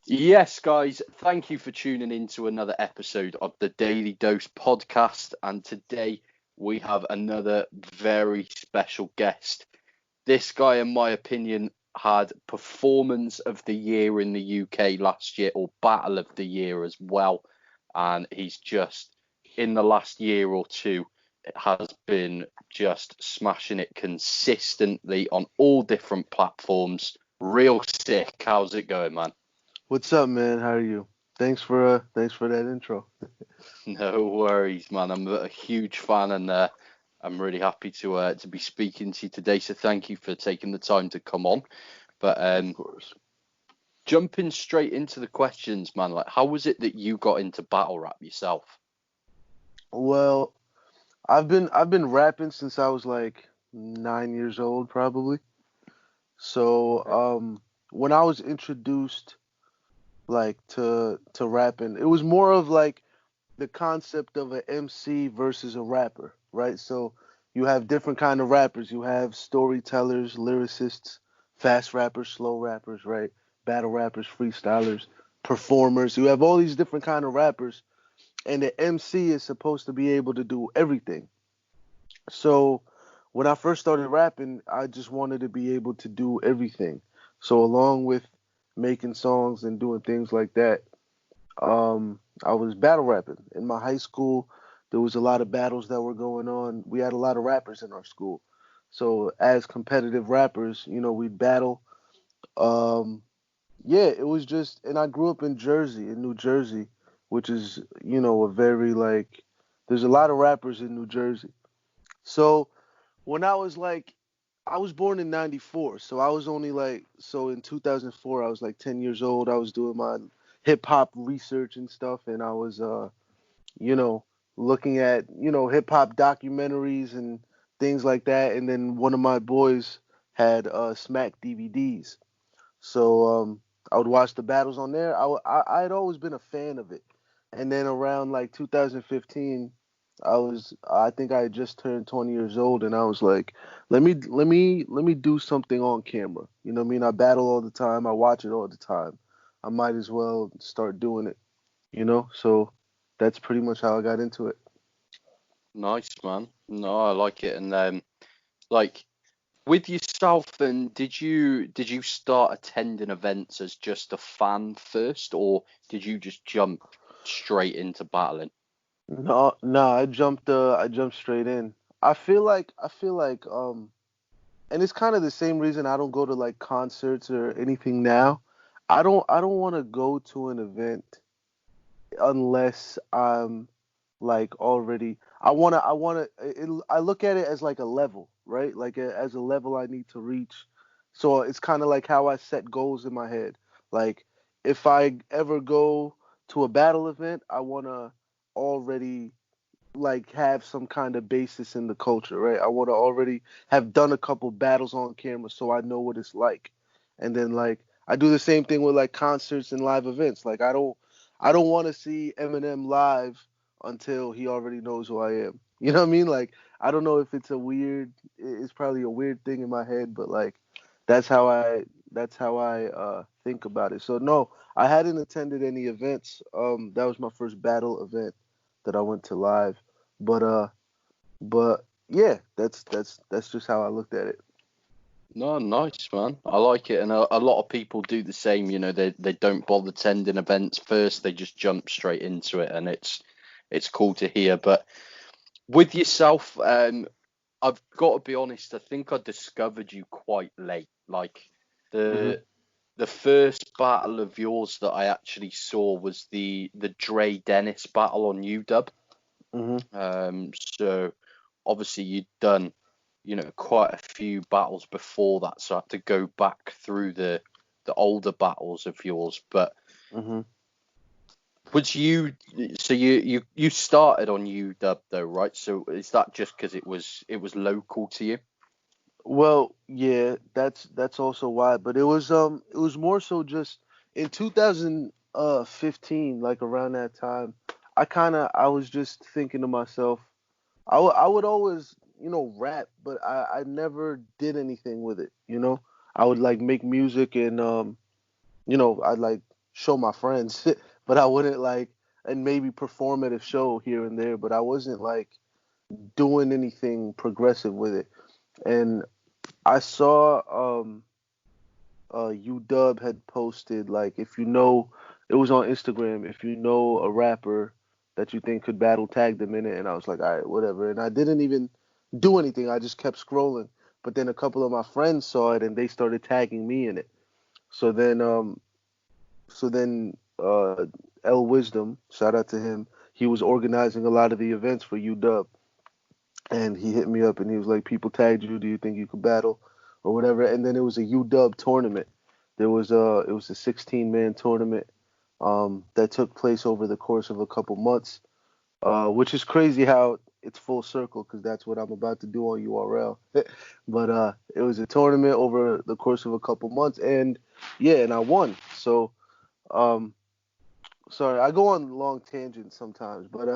Yes, guys, thank you for tuning in to another episode of the Daily Dose podcast. And today we have another very special guest. This guy, in my opinion, had performance of the year in the UK last year, or battle of the year as well. And he's just, in the last year or two, it has been just smashing it consistently on all different platforms. Real sick. How's it going, man? What's up, man? How are you? Thanks for that intro. No worries, man. I'm a huge fan, and I'm really happy to be speaking to you today. So thank you for taking the time to come on. But Of course. jumping straight into the questions, man. Like, how was it that you got into battle rap yourself? Well, I've been rapping since I was like 9 years old, probably. So, Okay. when I was introduced like to rapping, it was more of like the concept of an MC versus a rapper, right? So you have different kind of rappers. You have storytellers, lyricists, fast rappers, slow rappers, right? Battle rappers, freestylers, performers. You have all these different kind of rappers, and the MC is supposed to be able to do everything. So when I first started rapping, I just wanted to be able to do everything. So along with making songs and doing things like that, I was battle rapping in my high school. There was a lot of battles that were going on. We had a lot of rappers in our school. So as competitive rappers, we'd battle. Um, yeah, it was just, and I grew up in Jersey, in New Jersey, which is, a very like, there's a lot of rappers in New Jersey. So when I was born in 94, so I was only like, so in 2004, I was like 10 years old. I was doing my hip hop research and stuff, and I was, you know, looking at, hip hop documentaries and things like that. And then one of my boys had Smack DVDs. So I would watch the battles on there. I had always been a fan of it. And then around like 2015, I think I had just turned 20 years old, and I was like, let me do something on camera. You know what I mean? I battle all the time. I watch it all the time. I might as well start doing it. So that's pretty much how I got into it. Nice, man. No, I like it. And like with yourself, and did you start attending events as just a fan first, or did you just jump straight into battling? No, no, I jumped straight in. I feel like and it's kind of the same reason I don't go to like concerts or anything now. I don't want to go to an event unless I'm like already I look at it as like a level, right? Like as a level I need to reach. So it's kind of like how I set goals in my head. Like if I ever go to a battle event, I want to already like have some kind of basis in the culture, right? I want to already have done a couple battles on camera so I know what it's like. And then like I do the same thing with like concerts and live events. Like I don't want to see Eminem live until he already knows who I am. You know what I mean? Like I don't know if it's probably a weird thing in my head, but like that's how I that's how I think about it. So no, I hadn't attended any events. That was my first battle event that I went to live. But yeah, that's just how I looked at it. No, nice, man. I like it, and a lot of people do the same. You know, they don't bother attending events first; they just jump straight into it, and it's cool to hear. But with yourself, I've got to be honest. I think I discovered you quite late. Like Mhm. the the first battle of yours that I actually saw was the Dre Dennis battle on UW. Mhm. So obviously you'd done, quite a few battles before that, so I had to go back through the older battles of yours. But Mhm. was you so you started on UW though, right? So is that just because it was local to you? Well, yeah, that's also why. But it was more so just in 2015, like around that time. I was just thinking to myself, I would always rap, but I never did anything with it. I would like make music and I'd like show my friends, but I wouldn't like, and maybe perform at a show here and there, but I wasn't like doing anything progressive with it. And I saw UW had posted like, if you know, it was on Instagram, if you know a rapper that you think could battle, tag them in it. And I was like, all right, whatever. And I didn't even do anything. I just kept scrolling. But then a couple of my friends saw it and they started tagging me in it. So then L Wisdom, shout out to him. He was organizing a lot of the events for UW, and he hit me up and he was like, "People tagged you. Do you think you could battle, or whatever?" And then it was a UW tournament. It was a 16-man tournament that took place over the course of a couple months, which is crazy how it's full circle because that's what I'm about to do on URL. But it was a tournament over the course of a couple months, and yeah, and I won. So um, sorry, I go on long tangents sometimes, but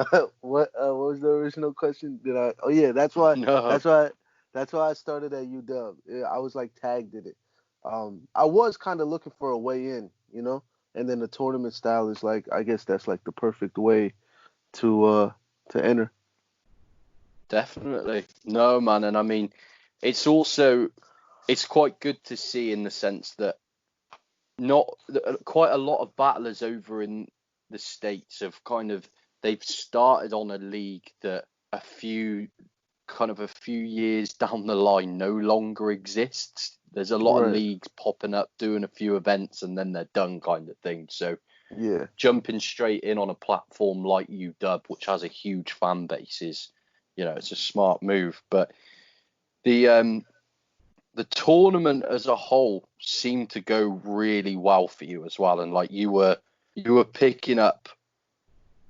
what was the original question? Did I? Oh yeah, No, that's why that's why I started at UW. Yeah, I was like tagged in it. I was kind of looking for a way in, and then the tournament style is like, I guess that's like the perfect way to uh to enter. definitely. No, man. And I mean, it's also it's quite good to see in the sense that not quite a lot of battlers over in the States have kind of they've started on a league that a few years down the line no longer exists. There's a lot of Right. leagues popping up, doing a few events, and then they're done kind of thing. So Yeah. jumping straight in on a platform like UW, which has a huge fan base, is it's a smart move. But the the tournament as a whole seemed to go really well for you as well, and like you were picking up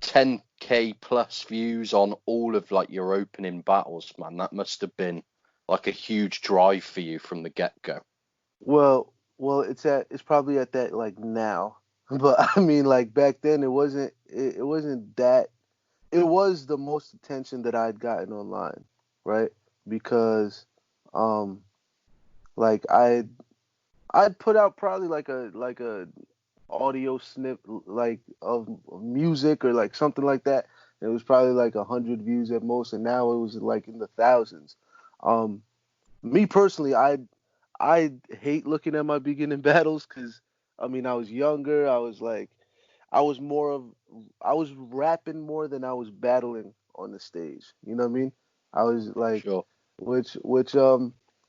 10K plus views on all of like your opening battles, man. That must have been like a huge drive for you from the get go. Well, it's probably at that like now, but I mean like back then it wasn't that. It was the most attention that I'd gotten online, right? Because um like I'd put out probably like a audio snip like of music or like something like that. It was probably like 100 views at most, and now it was like in the thousands. Um, Me personally, I hate looking at my beginning battles because I mean I was younger. I was like I was more of I was rapping more than I was battling on the stage. You know what I mean? I was like Sure. which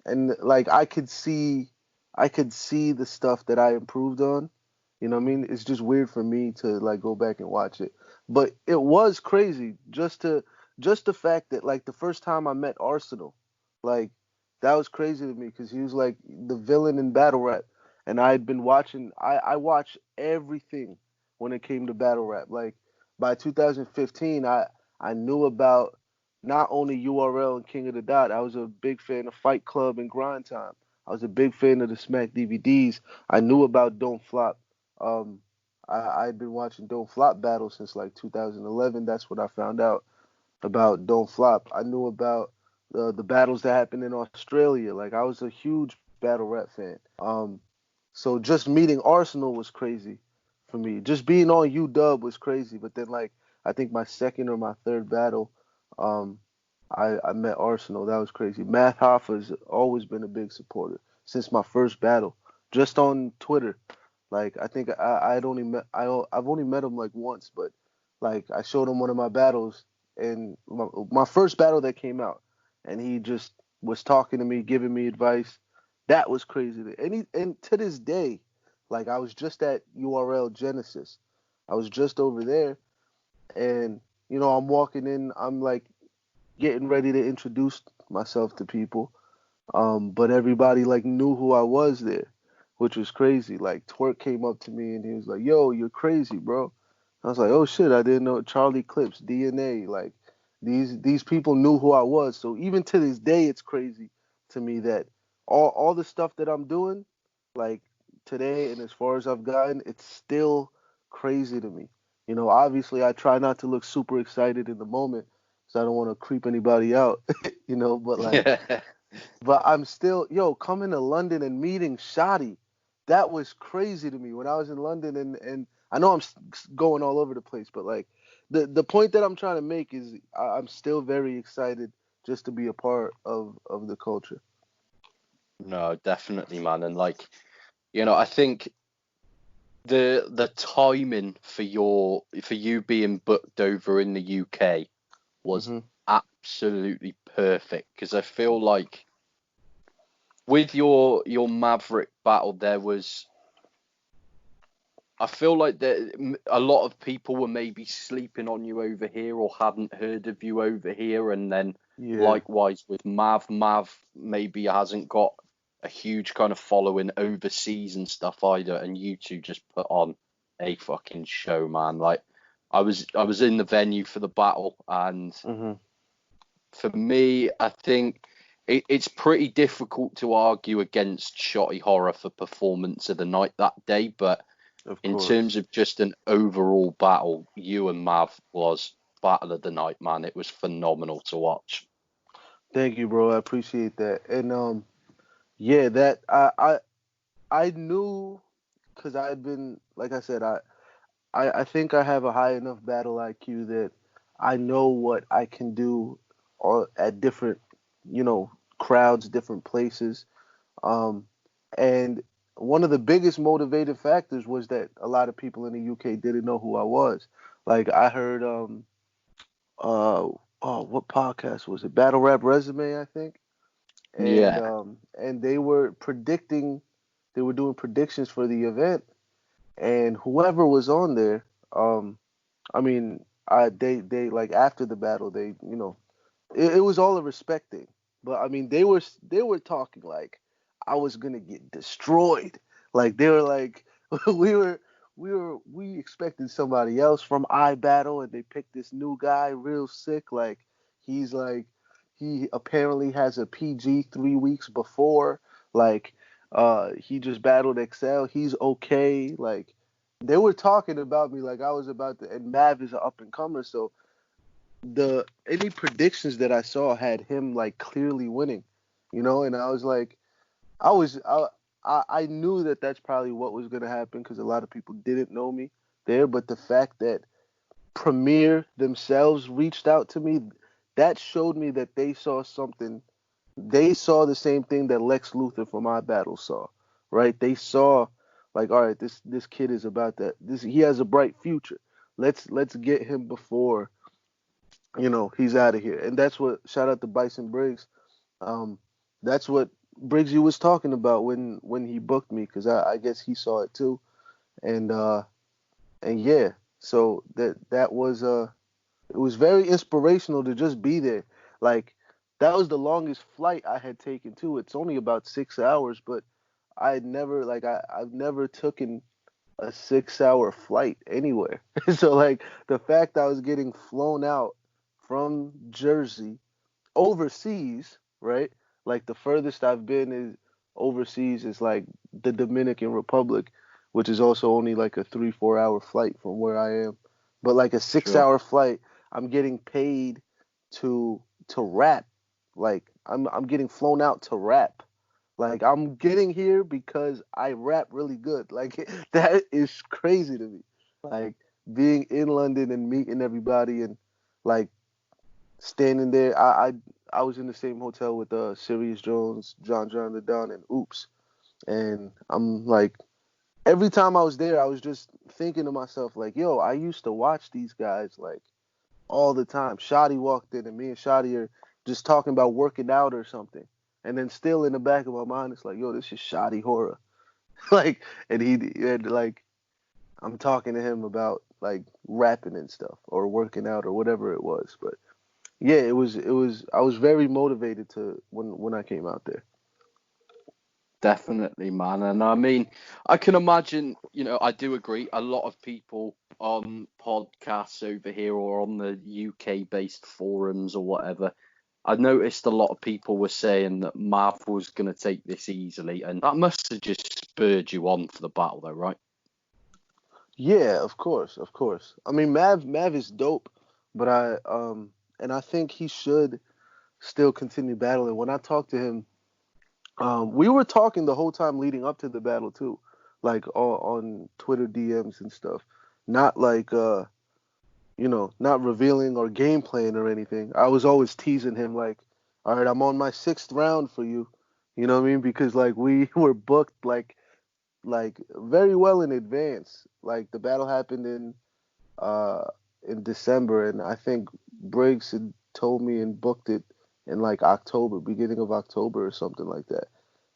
and like I could see the stuff that I improved on. You know what I mean? It's just weird for me to like go back and watch it. But it was crazy just the fact that like the first time I met Arsenal, like that was crazy to me because he was like the villain in battle rap. And I had been watching I watched everything when it came to battle rap. Like by 2015 I knew about not only URL and King of the Dot. I was a big fan of Fight Club and Grind Time. I was a big fan of the Smack DVDs. I knew about Don't Flop. Um, I'd been watching Don't Flop battles since like 2011. That's what I found out about Don't Flop. I knew about the battles that happened in Australia. Like I was a huge battle rap fan. So just meeting Arsenal was crazy for me. Just being on UW was crazy. But then like I think my second or my third battle, um, I met Arsenal. That was crazy. Math Hoffa's always been a big supporter since my first battle, just on Twitter. Like I think I'd only met I've only met him like once, but like I showed him one of my battles and my first battle that came out, and he just was talking to me, giving me advice. That was crazy. And to this day, like I was just at URL Genesis. I was just over there, and I'm walking in. I'm like getting ready to introduce myself to people. But everybody like knew who I was there, which was crazy. Like Twerk came up to me and he was like, "Yo, you're crazy, bro." I was like, "Oh shit, I didn't know." Charlie Clips, DNA, like these people knew who I was. So even to this day, it's crazy to me that all the stuff that I'm doing, like today and as far as I've gotten, it's still crazy to me. Obviously I try not to look super excited in the moment, so I don't want to creep anybody out. But like Yeah. but I'm still, coming to London and meeting Shotty. that was crazy to me when I was in London, and I know going all over the place, but like the point that I'm trying to make is I'm still very excited just to be a part of the culture. No, definitely, man. And like, I think the timing for you being booked over in the UK was Hmm. absolutely perfect, because I feel like with your Maverick battle, I feel like a lot of people were maybe sleeping on you over here or hadn't heard of you over here, and then Yeah. likewise with Mav maybe hasn't got a huge kind of following overseas and stuff either, and you two just put on a fucking show, man. Like, I was in the venue for the battle, and Hmm. for me, I think it's pretty difficult to argue against Shotty Horror for performance of the night that day, but Of in terms course. of just an overall battle, you and Mav was battle of the night, man. It was phenomenal to watch. Thank you, bro. I appreciate that. And yeah, that I knew because I had been, like I said, I think I have a high enough battle IQ that I know what I can do at different, you know, crowds, different places. Um, and one of the biggest motivating factors was that a lot of people in the UK didn't know who I was. Like I heard, uh, oh, what podcast was it? Battle Rap Resume, I think. Yeah, And they were they were doing predictions for the event, and whoever was on there, I mean, they like after the battle, it was all a respect thing. But I mean, they were talking like I was gonna get destroyed. Like they were like we were we expected somebody else from iBattle, and they picked this new guy, Real Sick. He's like he apparently has a PG 3 weeks before. Like he just battled Excel. He's okay. Like they were talking about me like I was about to. And Mav is an up and comer, so the any predictions that I saw had him like clearly winning, and I was like, I was I knew that that's probably what was gonna happen because a lot of people didn't know me there, but the fact that Premier themselves reached out to me, that showed me that they saw something. They saw the same thing that Lex Luthor from My Battle saw, right? They saw like, all right, this kid is about that. This he has a bright future. Let's get him before he's out of here. And that's what shout out to Bison Briggs. Um, that's what Briggsy was talking about when he booked me because I guess he saw it too. And yeah, so that was it was very inspirational to just be there. Like that was the longest flight I had taken too. It's only about 6 hours, but I'd never like I've never taken a 6 hour flight anywhere. So like the fact I was getting flown out from Jersey overseas, right? Like the furthest I've been is overseas is like the Dominican Republic, which is also only like a 3-4 hour flight from where I am. But like a six sure. hour flight, I'm getting paid to rap. Like I'm getting flown out to rap. Like I'm getting here because I rap really good. Like that is crazy to me. Like being in London and meeting everybody and like standing there. I was in the same hotel with Sirius Jones, John the Don, and Oops. And I'm like, every time I was there, I was just thinking to myself, like, yo, I used to watch these guys like all the time. Shotty walked in, and me and Shotty are just talking about working out or something. And then still in the back of my mind, it's like, yo, this is Shotty Horror. Like, and like, I'm talking to him about like rapping and stuff or working out or whatever it was. But yeah, it was I was very motivated to when I came out there. Definitely, man. And I mean, I can imagine, I do agree. A lot of people on podcasts over here or on the UK based forums or whatever, I noticed a lot of people were saying that Mav was going to take this easily. And that must have just spurred you on for the battle, though, right? Yeah, of course, of course. I mean, Mav is dope, but and I think he should still continue battling. When I talked to him, we were talking the whole time leading up to the battle too. like on Twitter DMs and stuff. Not like not revealing or game playing or anything. I was always teasing him like, all right, I'm on my sixth round for you. You know what I mean? Because like we were booked like very well in advance. Like the battle happened uh in December, and I think Briggs had told me and booked it in like October, beginning of October or something like that,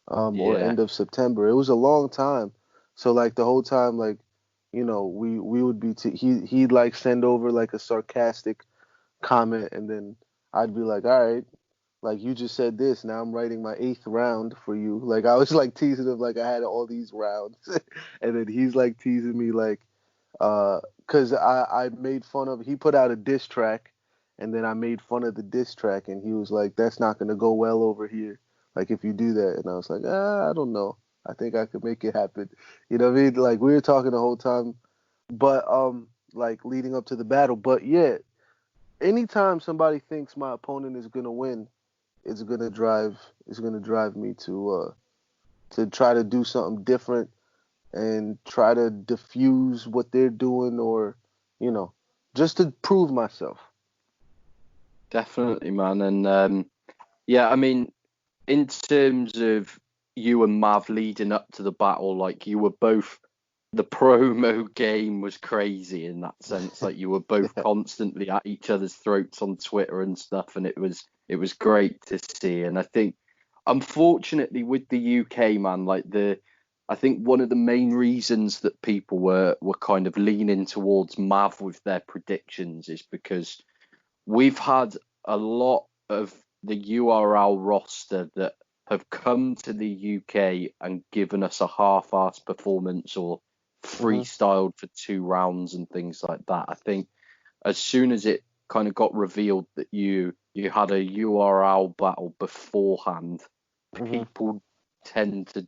or Yeah, end of September. It was a long time. So like the whole time, like we would be he'd like send over like a sarcastic comment, and then I'd be like, all right, like you just said this, now I'm writing my eighth round for you. Like I was like teasing him like I had all these rounds, and then he's like teasing me like, cause I made fun of he put out a diss track, and then I made fun of the diss track, and he was like, that's not gonna go well over here, like if you do that, and I was like, I don't know. I think I could make it happen. You know what I mean? Like we were talking the whole time, but like leading up to the battle. But yeah, anytime somebody thinks my opponent is gonna win, it's gonna drive me to try to do something different and try to diffuse what they're doing, or you know just to prove myself. definitely, man. And yeah, I mean, in terms of you and Mav leading up to the battle, like you were both, the promo game was crazy in that sense. Like you were both constantly at each other's throats on Twitter and stuff, and it was great to see. And I think, unfortunately, with the UK, man, I think one of the main reasons that people were kind of leaning towards Mav with their predictions is because we've had a lot of the URL roster that have come to the UK and given us a half-assed performance or Mhm. freestyled for 2 rounds and things like that. I think as soon as it kind of got revealed that you had a URL battle beforehand, Mhm. people tend to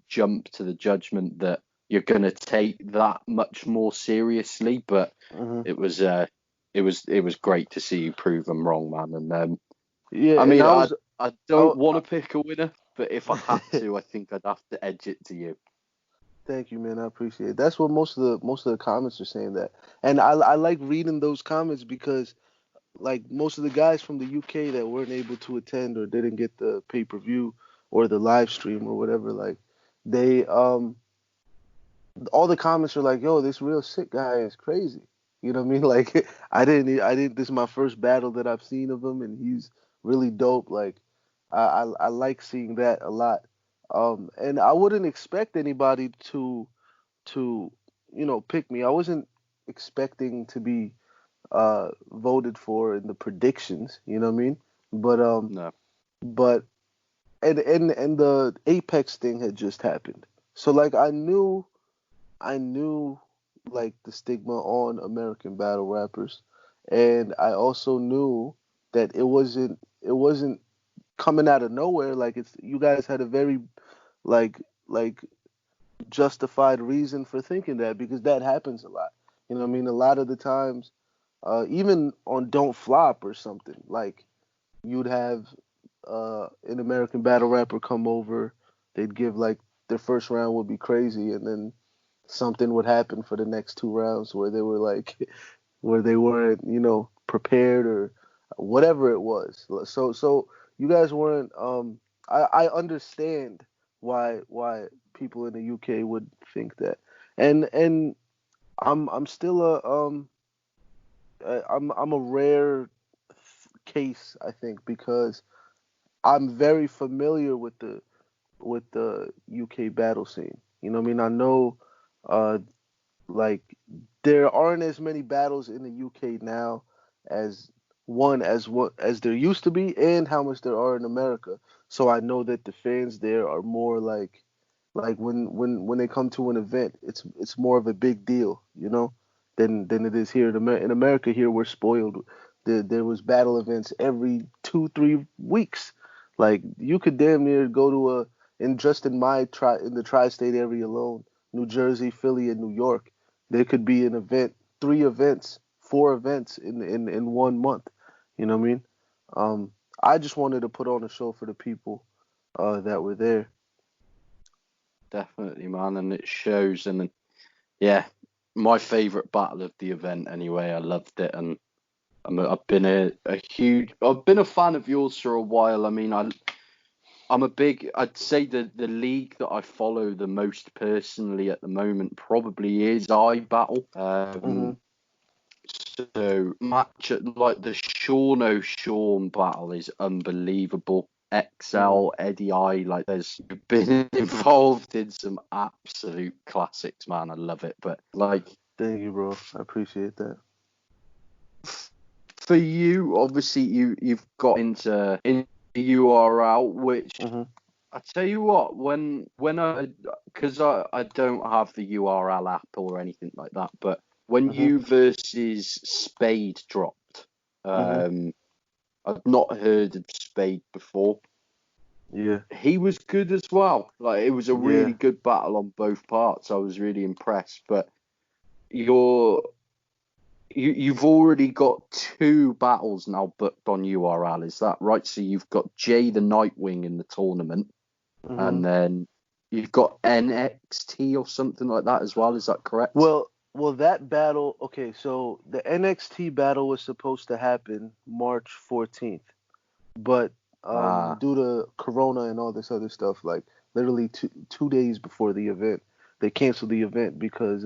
jump to the judgment that you're going to take that much more seriously. But Mhm. it was it was great to see you prove them wrong, man. And Yeah, I and mean, I I was. I don't Oh, want to pick a winner, but if I had to, I think I'd have to edge it to you. thank you, man. I appreciate it. That's what most of the comments are saying that, and I like reading those comments because like most of the guys from the UK that weren't able to attend or didn't get the pay per view or the live stream or whatever, like they all the comments are like, "Yo, this real sick guy is crazy." You know what I mean? Like, I didn't. This is my first battle that I've seen of him, and he's really dope. Like, I like seeing that a lot. And I wouldn't expect anybody to pick me. I wasn't expecting to be voted for in the predictions. You know what I mean? But No, but and the Apex thing had just happened, so like I knew like the stigma on American battle rappers, and I also knew that it wasn't coming out of nowhere. Like it's you guys had a very like justified reason for thinking that, because that happens a lot. You know what I mean? A lot of the times, even on Don't Flop or something, like you'd have an American battle rapper come over, they'd give like their first round would be crazy, and then something would happen for the next 2 rounds where they were like where they weren't prepared or whatever it was. So you guys weren't I understand why people in the UK would think that. And I'm still I'm a rare case, I think, because I'm very familiar with the UK battle scene. You know what I mean? I know uh like there aren't as many battles in the UK now as as there used to be, and how much there are in America. So I know that the fans there are more like when they come to an event, it's more of a big deal, than it is here in America. In America, here we're spoiled. There was battle events every 2 3 weeks. Like you could damn near go to and just in the tri-state area alone, New Jersey, Philly, and New York, there could be an event, 3 events, 4 events in 1 month. You know what I mean? I just wanted to put on a show for the people that were there. definitely, man, and it shows. And yeah, my favourite battle of the event. Anyway, I loved it, and I've been I've been a fan of yours for a while. I mean, I'd say the league that I follow the most personally at the moment probably is iBattle. Hmm. So match like the Sean O'Shawn battle is unbelievable. Hmm. XL, Eddie I, like you've been involved in some absolute classics, man. I love it. But like Thank you, bro. I appreciate that. for you, obviously you've got into URL, which Hmm. I tell you what, when because I don't have the URL app or anything like that, but when Hmm. you versus Spade dropped, Hmm. um, I've not heard of Spade before. Yeah. He was good as well. Like it was a Yeah. really good battle on both parts. I was really impressed. But you're you've already got two battles now booked on URL. Is that right? So you've got Jay the Nightwing in the tournament, Hmm. and then you've got NXT or something like that as well. Is that correct? Well, that battle. Okay, so the NXT battle was supposed to happen March 14th, but Ah, due to Corona and all this other stuff, like literally two days before the event, they canceled the event because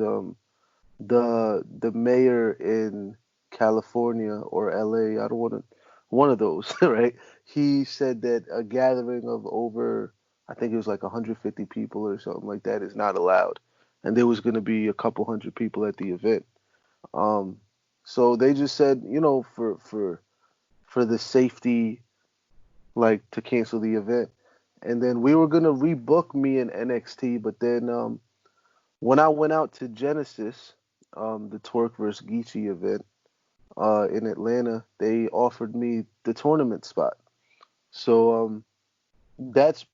the mayor in California or LA, I don't want to, one of those, right? He said that a gathering of over, I think it was like 150 people or something like that is not allowed, and there was going to be a couple hundred people at the event. Um, so they just said, for the safety, like to cancel the event, and then we were gonna rebook me in NXT, but then when I went out to Genesis, the Twerk vs. Geechee event in Atlanta, they offered me the tournament spot. So that's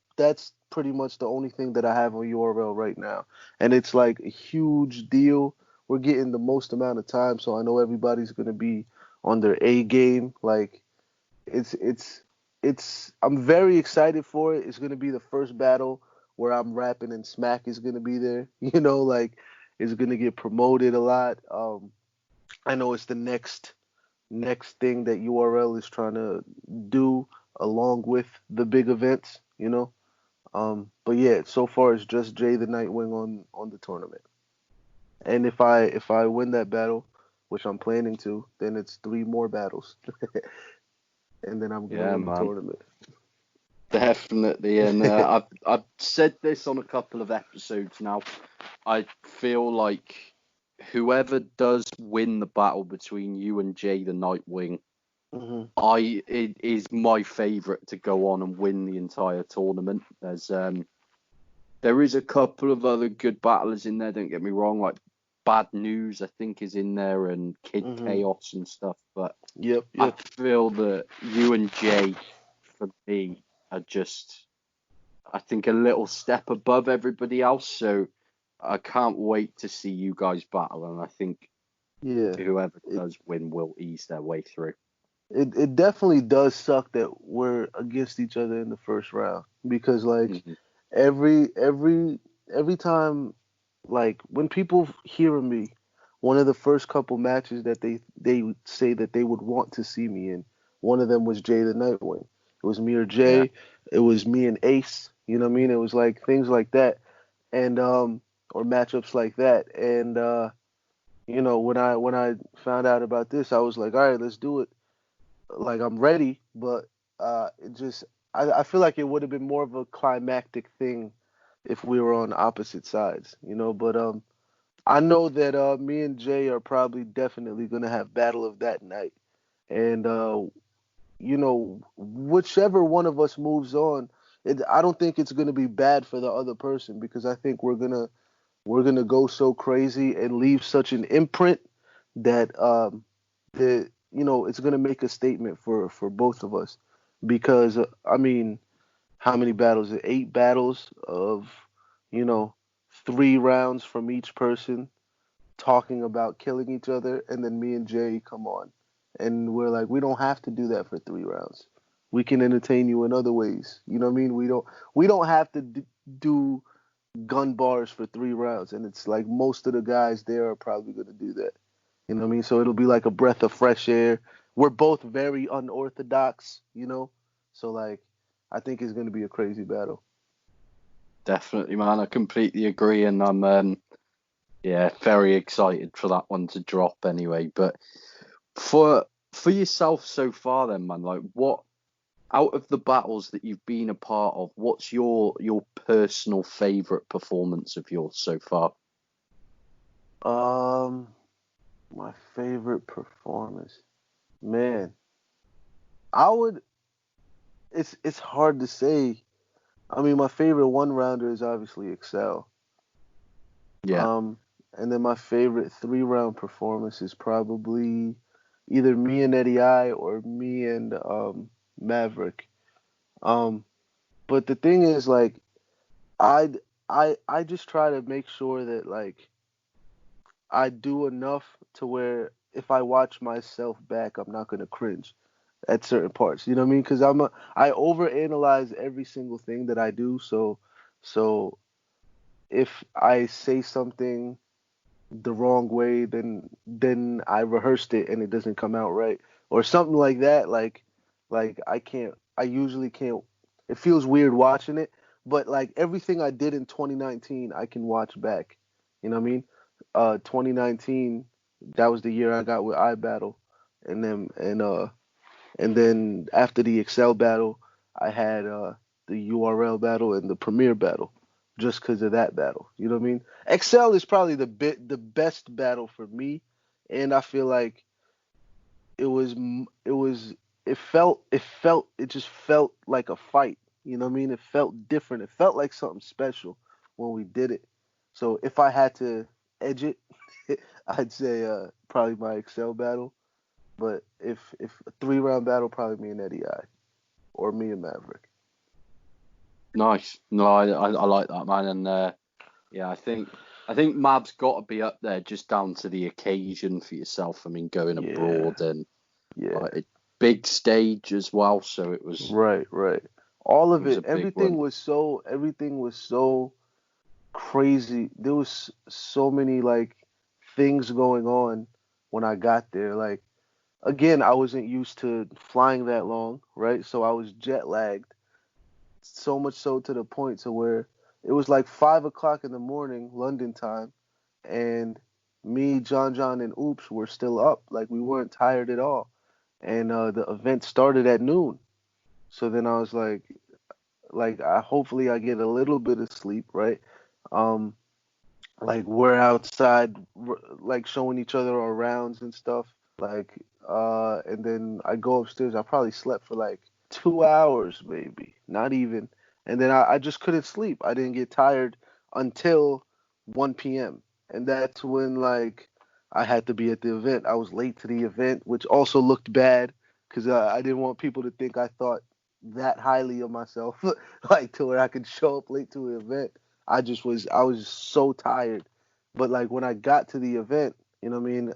pretty much the only thing that I have on URL right now, and it's like a huge deal. We're getting the most amount of time, so I know everybody's gonna be on their A game. Like it's it's it's I'm very excited for it. It's gonna be the first battle where I'm rapping and Smack is gonna be there. Like it's gonna get promoted a lot. I know it's the next thing that URL is trying to do along with the big events. But yeah, so far it's just Jay the Nightwing on the tournament. And if I win that battle, which I'm planning to, then it's three more battles, and then I'm gonna yeah, win the man. tournament. Definitely, and I've said this on a couple of episodes now. I feel like whoever does win the battle between you and Jay the Nightwing, Hmm. it is my favourite to go on and win the entire tournament. There is a couple of other good battlers in there. Don't get me wrong, like Bad News I think is in there and Kid Hmm. Chaos and stuff, but Yep. I Yep. feel that you and Jay for me are just I think a little step above everybody else. So I can't wait to see you guys battle, and I think Yeah. whoever It, does win will ease their way through. it definitely does suck that we're against each other in the first round because like Mhm. every time, like when people hear of me, one of the first couple matches that they would say that they would want to see me in, one of them was Jay the Nightwing. It was me or Yeah, Jay. It was me and Ace. You know what I mean? It was like things like that, and or matchups like that. And when I found out about this, I was like, all right, let's do it. Like I'm ready, but it just I feel like it would have been more of a climactic thing if we were on opposite sides. But I know that me and Jay are probably definitely gonna have battle of that night, and whichever one of us moves on, I don't think it's gonna be bad for the other person because I think we're gonna go so crazy and leave such an imprint that it's gonna make a statement for both of us because I mean, how many battles? Eight battles of you know 3 rounds from each person talking about killing each other, and then me and Jay come on, and we're like, we don't have to do that for 3 rounds. We can entertain you in other ways. You know what I mean? We don't have to do gun bars for 3 rounds, and it's like most of the guys there are probably gonna do that. You know what I mean? So it'll be like a breath of fresh air. We're both very unorthodox, you know. So like, I think it's gonna be a crazy battle. Definitely, man. I completely agree, and I'm yeah, very excited for that one to drop anyway. But for yourself so far, then, man, like what out of the battles that you've been a part of, what's your personal favorite performance of yours so far? Um, my favorite performance, man. I would. It's hard to say. I mean, my favorite one rounder is obviously Excel. Yeah, Um, and then my favorite 3 round performance is probably either me and Eddie I or me and Maverick. Um, but the thing is, like, I I just try to make sure that like I do enough to where if I watch myself back, I'm not gonna cringe at certain parts. You know what I mean? Because I overanalyze every single thing that I do. So if I say something the wrong way, then I rehearsed it and it doesn't come out right, or something like that. Like I can't. I usually can't. It feels weird watching it, but like everything I did in 2019, I can watch back. You know what I mean? 2019, that was the year I got with iBattle, and then after the Excel battle, I had the URL battle and the Premiere battle, just because of that battle. You know what I mean? Excel is probably the best battle for me, and I feel like it was it was it just felt like a fight. You know what I mean? It felt different. It felt like something special when we did it. So if I had to edge it, I'd say probably my Excel battle. But if a 3 round battle, probably me and Eddie I or me and Maverick. nice. No, I like that, man, and yeah, I think Mav's got to be up there just down to the occasion for yourself. I mean, going Yeah, abroad and yeah. like a big stage as well, so Right, right. All it of was a it, big one. everything was so crazy. There was so many like things going on when I got there. Like again, I wasn't used to flying that long, right? So I was jet lagged, so much so to the point to where it was like 5 o'clock in the morning London time, and me, John, and Oops were still up. Like we weren't tired at all, and the event started at noon. So then I was like I hopefully I get a little bit of sleep, right? Um, like we're outside, like showing each other our rounds and stuff. Like, and then I go upstairs. I probably slept for like 2 hours, maybe, not even. And then I just couldn't sleep. I didn't get tired until 1 p.m. And that's when like I had to be at the event. I was late to the event, which also looked bad because I didn't want people to think I thought that highly of myself, like to where I could show up late to an event. I was so tired. But like when I got to the event, you know what I mean?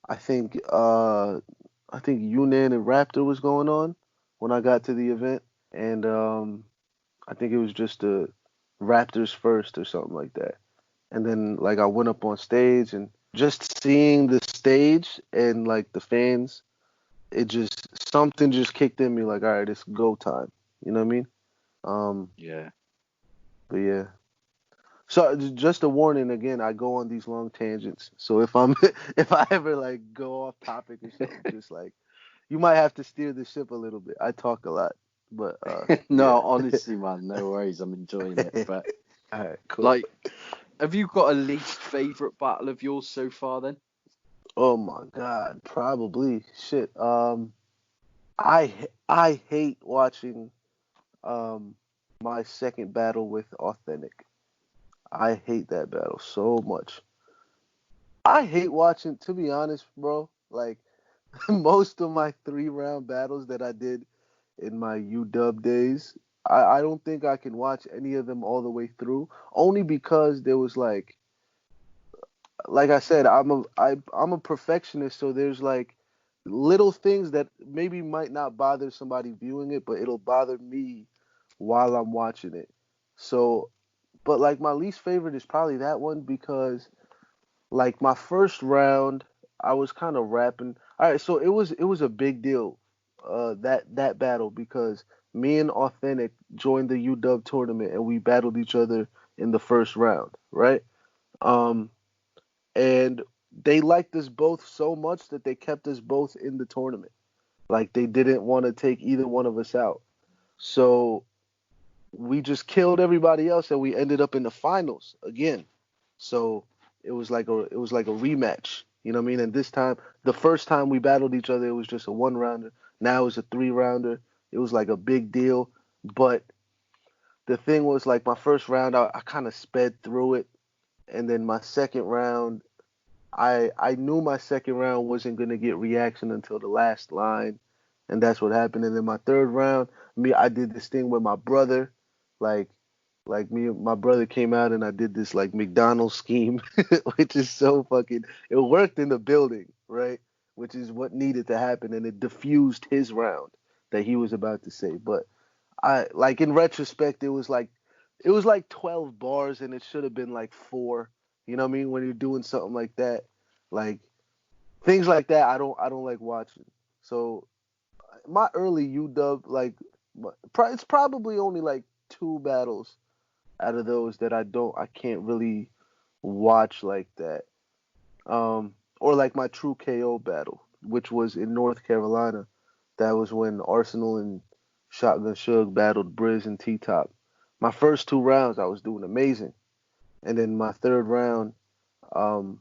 I think I think Yunnan and Raptor was going on when I got to the event, and I think it was just the Raptors first or something like that. And then like I went up on stage and just seeing the stage and like the fans, it just something just kicked in me like, all right, it's go time. You know what I mean? Um, Yeah. but yeah. So just a warning again, I go on these long tangents. So if I'm if I ever like go off topic or something, just like you might have to steer the ship a little bit. I talk a lot, but No, yeah. honestly, man, no worries. I'm enjoying it. But All right, cool. like, have you got a least favorite battle of yours so far then? Oh my God, probably shit. I hate watching um my second battle with Authentic. I hate that battle so much. I hate watching, to be honest, bro. Like most of my 3 round battles that I did in my UW days, I don't think I can watch any of them all the way through. Only because there was like I said, I'm a perfectionist, so there's like little things that maybe might not bother somebody viewing it, but it'll bother me while I'm watching it. So But like my least favorite is probably that one because like my first round, I was kind of rapping. All right, so it was a big deal, that battle because me and Authentic joined the UW tournament and we battled each other in the first round, right? Um, and they liked us both so much that they kept us both in the tournament. Like they didn't want to take either one of us out. So we just killed everybody else and we ended up in the finals again. So it was like a rematch. You know what I mean? And this time, the first time we battled each other, it was just a one rounder. Now it was a three rounder. It was like a big deal. But the thing was like my first round, I kind of sped through it, and then my second round, I knew my second round wasn't gonna get reaction until the last line, and that's what happened. And then my third round, I did this thing with my brother, like me and my brother came out and I did this like McDonald's scheme, which is so fucking. It worked in the building, right? Which is what needed to happen, and it diffused his round that he was about to say. But I like in retrospect, it was like 12 bars and it should have been like four. You know what I mean? When you're doing something like that, like things like that, I don't like watching. So my early UW it's probably only like two battles out of those that I can't really watch like that. Or like my true KO battle, which was in North Carolina. That was when Arsenal and Shotgun Suge battled Briz and T Top. My first two rounds, I was doing amazing, and then my third round, um,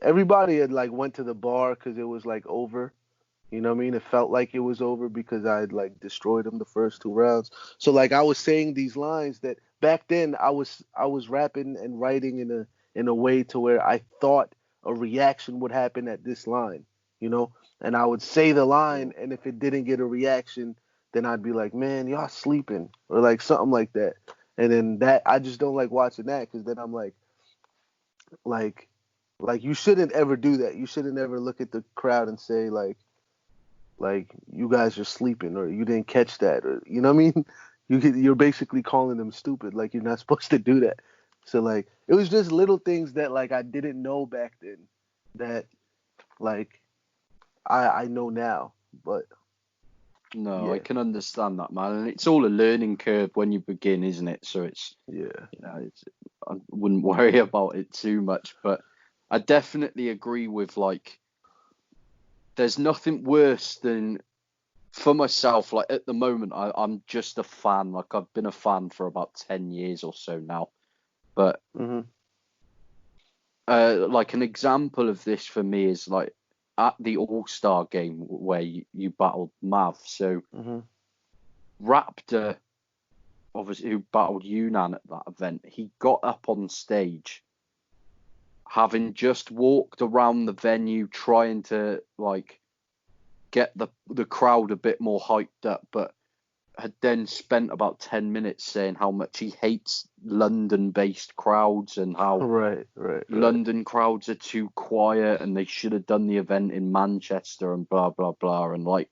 everybody had like went to the bar because it was like over. You know what I mean? It felt like it was over because I had like destroyed them the first two rounds. So like I was saying these lines that back then I was rapping and writing in a way to where I thought a reaction would happen at this line, you know? And I would say the line and if it didn't get a reaction, then I'd be like, "Man, y'all sleeping," or like something like that. And then that I just don't like watching that cuz then I'm like like you shouldn't ever do that. You shouldn't ever look at the crowd and say like you guys are sleeping or you didn't catch that or you know what I mean? You're basically calling them stupid. Like you're not supposed to do that. So like it was just little things that like I didn't know back then that like I know now. But No, I yeah, can understand that, man. And it's all a learning curve when you begin, isn't it? So it's, yeah, I wouldn't worry about it too much. But I definitely agree with like, there's nothing worse than for myself. Like at the moment, I'm just a fan. Like I've been a fan for about 10 years or so now. But mhm, like an example of this for me is like at the All-Star game where you battled Mav. So mhm, Raptor, obviously, who battled Yunnan at that event, he got up on stage having just walked around the venue trying to like get the crowd a bit more hyped up, but had then spent about 10 minutes saying how much he hates London-based crowds and how right, right, right. London crowds are too quiet and they should have done the event in Manchester and blah blah blah. And like,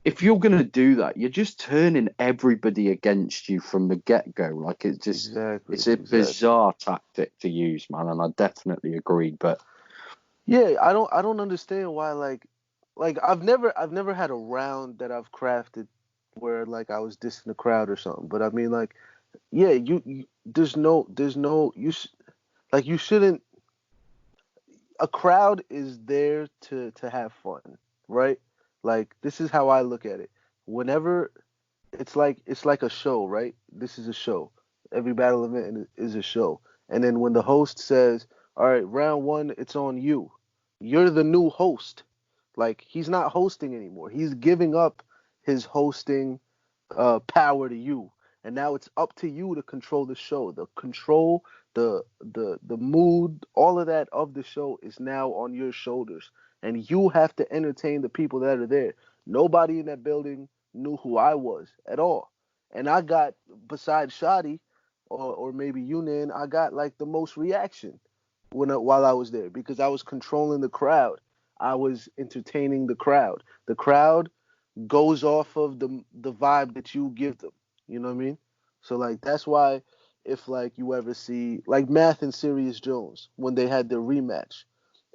if you're gonna do that, you're just turning everybody against you from the get-go. Like Exactly, it's a exactly. bizarre tactic to use, man, and I definitely agree. But Yeah, I don't understand why like I've never had a round that I've crafted where like I was dissing the crowd or something. But I mean like yeah, there's no like you shouldn't. A crowd is there to have fun, right? Like this is how I look at it. Whenever it's like a show, right? This is a show. Every battle event is a show. And then when the host says, "All right, round 1, it's on you." You're the new host. Like he's not hosting anymore. He's giving up his hosting power to you. And now it's up to you to control the show. The control, the mood, all of that of the show is now on your shoulders. And you have to entertain the people that are there. Nobody in that building knew who I was at all. And I got, besides Shadi or maybe Yunin, I got like the most reaction while I was there because I was controlling the crowd. I was entertaining the crowd. The crowd goes off of the vibe that you give them. You know what I mean? So like that's why if like you ever see like Math and Sirius Jones when they had their rematch.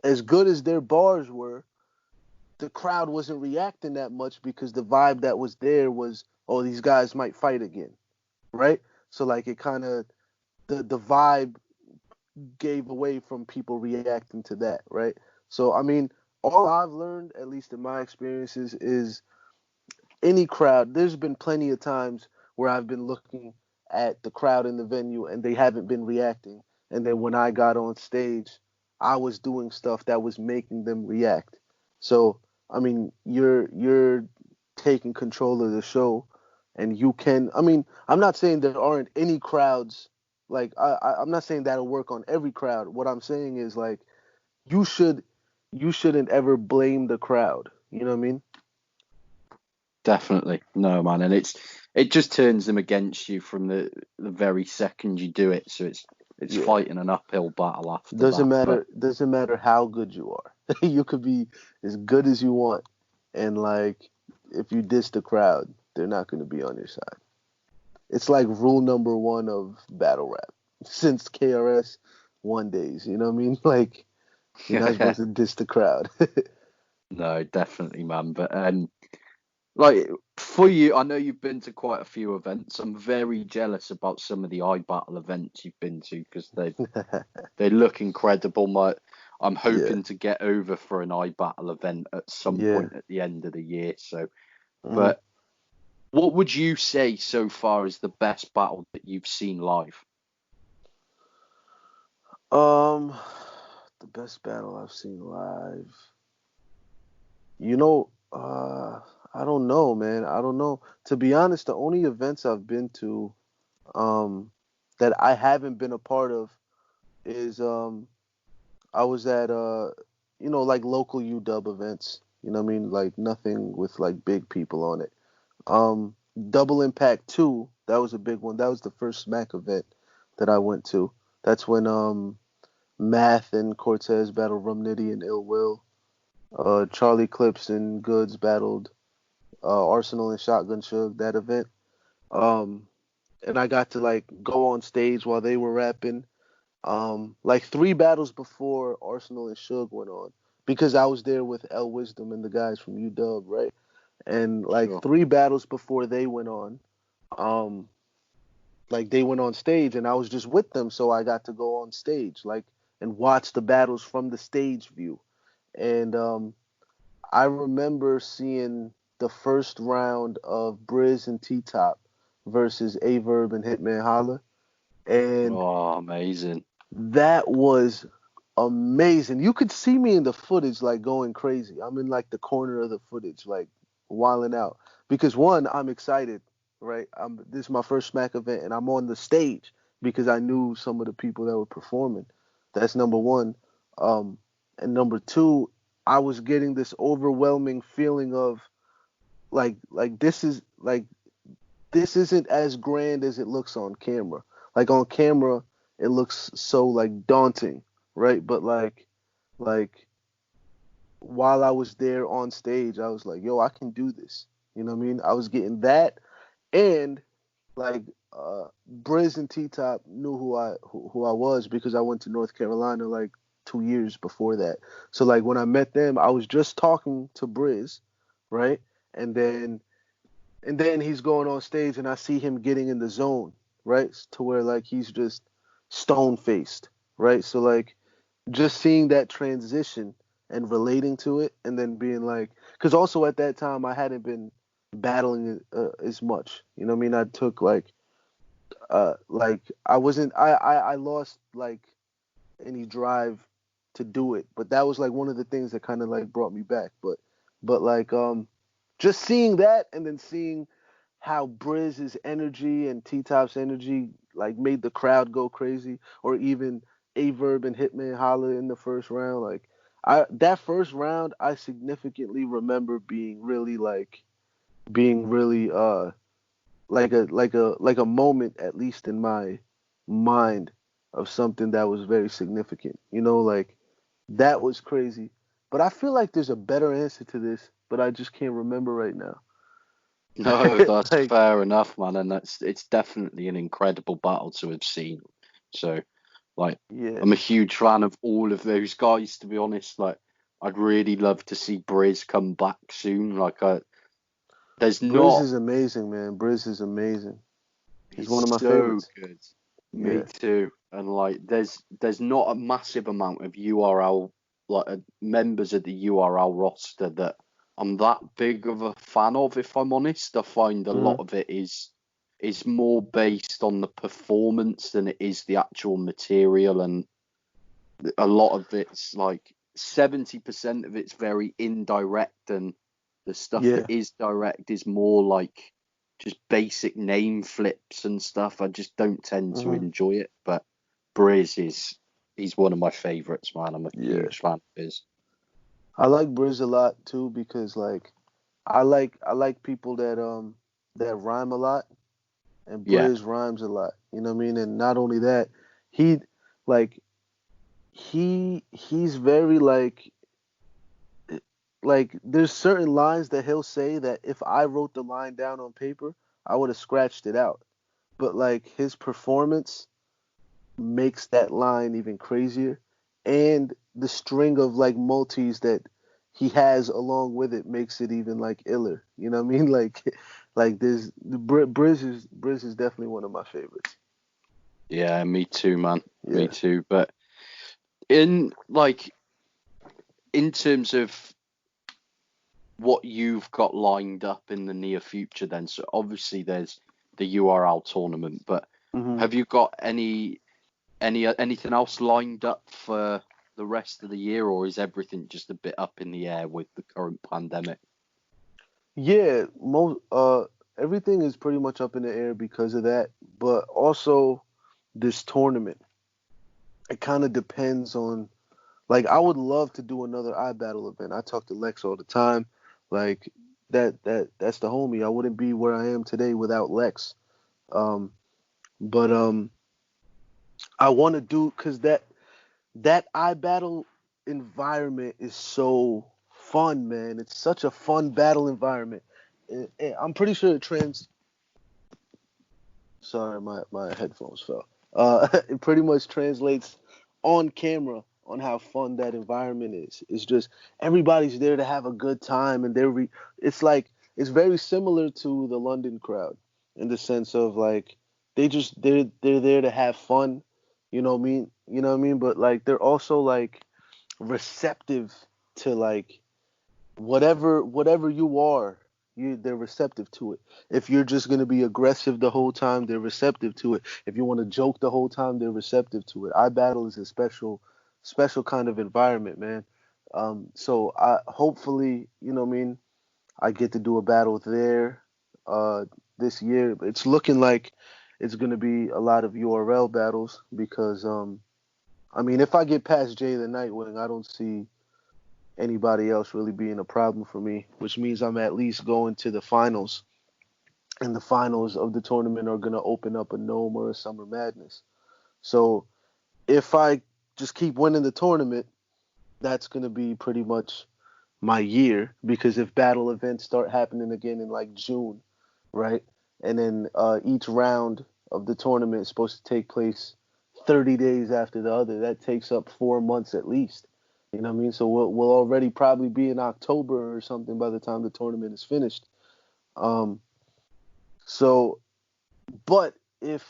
As good as their bars were, the crowd wasn't reacting that much because the vibe that was there was, oh, these guys might fight again, right? So like it kind of the vibe gave away from people reacting to that, right? So I mean, all I've learned, at least in my experiences, is any crowd. There's been plenty of times where I've been looking at the crowd in the venue and they haven't been reacting, and then when I got on stage, I was doing stuff that was making them react. So I mean, you're taking control of the show, and you can. I mean, I'm not saying there aren't any crowds. Like I'm not saying that'll work on every crowd. What I'm saying is like you should you shouldn't ever blame the crowd. You know what I mean? Definitely. No, man. And it just turns them against you from the very second you do it. So it's Yeah. fighting an uphill battle after Doesn't that. But matter how good you are. You could be as good as you want, and like if you diss the crowd, they're not going to be on your side. It's like rule number one of battle rap since KRS One days. You know what I mean? Like you're not supposed to diss the crowd. no, definitely, man. But like for you, I know you've been to quite a few events. I'm very jealous about some of the iBattle events you've been to because they look incredible. I'm Yeah, hoping to get over for an iBattle event at some yeah. point at the end of the year. So, Mhm. but what would you say so far is the best battle that you've seen live? Um, the best battle I've seen live. You know, I don't know, man. I don't know. To be honest, the only events I've been to, um, that I haven't been a part of is I was at like local UW events. You know what I mean? Like nothing with like big people on it. Um, Double Impact 2, that was a big one. That was the first Smack event that I went to. That's when Math and Cortez battled Rum Nitty and Ill Will. Charlie Clips and Goods battled Arsenal and Shotgun Shug that event. Um, and I got to like go on stage while they were rapping. Like 3 battles before Arsenal and Shug went on, because I was there with L Wisdom and the guys from UW, right? And like Sure. 3 battles before they went on, um, like they went on stage and I was just with them, so I got to go on stage, like, and watch the battles from the stage view. And I remember seeing the first round of Briz and T Top versus Averb and Hitman Holla, and Oh, amazing. that was amazing. You could see me in the footage like going crazy. I'm in like the corner of the footage, like wilding out. Because one, I'm excited, right? This is my first Smack event and I'm on the stage because I knew some of the people that were performing. That's number one. Um, and number two, I was getting this overwhelming feeling of like this isn't as grand as it looks on camera. Like on camera, it looks so like daunting, right? But like while I was there on stage, I was like, yo, I can do this. You know what I mean? I was getting that, and like Briz and T Top knew who I was because I went to North Carolina like 2 years before that. So like when I met them, I was just talking to Briz, right? And then he's going on stage and I see him getting in the zone, right? To where like he's just stone faced, right? So like just seeing that transition and relating to it and then being like, because also at that time I hadn't been battling it as much. You know what I mean? I took like I wasn't I lost like any drive to do it, but that was like one of the things that kind of like brought me back. But like just seeing that and then seeing how Briz's energy and T Top's energy like made the crowd go crazy, or even Averb and Hitman Holla in the first round. Like I that first round, I significantly remember being really like a moment, at least in my mind, of something that was very significant. You know, like that was crazy. But I feel like there's a better answer to this, but I just can't remember right now. No, that's Like, fair enough, man, and it's definitely an incredible battle to have seen. So, like, yeah, I'm a huge fan of all of those guys, to be honest. Like, I'd really love to see Briz come back soon. There's Briz not. is amazing, man. Briz is amazing. He's one He's of my so favorites. good. Me Yeah. too. And like, there's not a massive amount of URL members of the URL roster that I'm that big of a fan of. If I'm honest, I find a lot Hmm. of it is more based on the performance than it is the actual material, and a lot of it's like 70% of it's very indirect, and the stuff that Yeah. is direct is more like just basic name flips and stuff. I just don't tend to Hmm. enjoy it. But Briz he's one of my favorites, man. I'm a Yeah. huge fan of his. I like Briz a lot too because like I like people that rhyme a lot, and Yeah. Briz rhymes a lot. You know what I mean? And not only that, he like he's very like there's certain lines that he'll say that if I wrote the line down on paper, I would have scratched it out. But like his performance makes that line even crazier, and the string of like multis that he has along with it makes it even like iller. You know what I mean? Like there's Briz is definitely one of my favorites. Yeah, me too, man. Me Yeah. too. But in like in terms of what you've got lined up in the near future then, so obviously there's the URL tournament, but Hmm. have you got anything else lined up for the rest of the year, or is everything just a bit up in the air with the current pandemic? Yeah, most everything is pretty much up in the air because of that, but also this tournament. It kind of depends on like I would love to do another iBattle event. I talk to Lex all the time. Like that's the homie. I wouldn't be where I am today without Lex. Um, but I want to do because that iBattle environment is so fun, man. It's such a fun battle environment. I'm pretty sure it trans. Sorry, my headphones fell. It pretty much translates on camera on how fun that environment is. It's just everybody's there to have a good time, and it's like it's very similar to the London crowd in the sense of like they're there to have fun. You know what I mean? You know what I mean? But like they're also like receptive to like whatever you are, they're receptive to it. If you're just gonna be aggressive the whole time, they're receptive to it. If you want to joke the whole time, they're receptive to it. iBattle is a special kind of environment, man. So I hopefully, you know what I mean, I get to do a battle there uh this year. It's looking like it's gonna be a lot of URL battles because I mean if I get past Jay the Nightwing, I don't see anybody else really being a problem for me, which means I'm at least going to the finals. And the finals of the tournament are going to open up a Gnome or a Summer Madness. So if I just keep winning the tournament, that's going to be pretty much my year because if battle events start happening again in like June, right? And then each round of the tournament is supposed to take place 30 days after the other. That takes up 4 months at least. You know what I mean? So we'll already probably be in October or something by the time the tournament is finished. Um, so, but if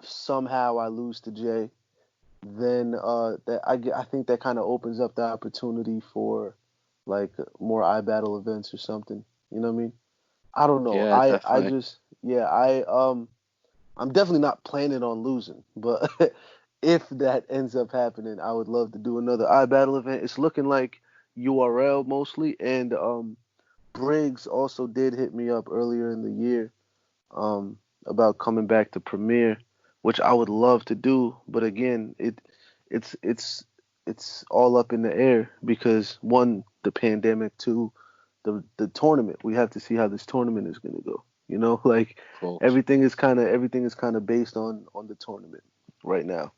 somehow I lose to Jay, then I think that kind of opens up the opportunity for like more iBattle events or something. You know what I mean? I don't know. Yeah, I definitely. just yeah I'm definitely not planning on losing, but if that ends up happening, I would love to do another iBattle event. It's looking like URL mostly, and Briggs also did hit me up earlier in the year um, about coming back to Premiere, which I would love to do, but again, it's it's it's all up in the air because one, the pandemic, two, the tournament. We have to see how this tournament is gonna go. You know, like Of course. everything is kind of based on the tournament right now.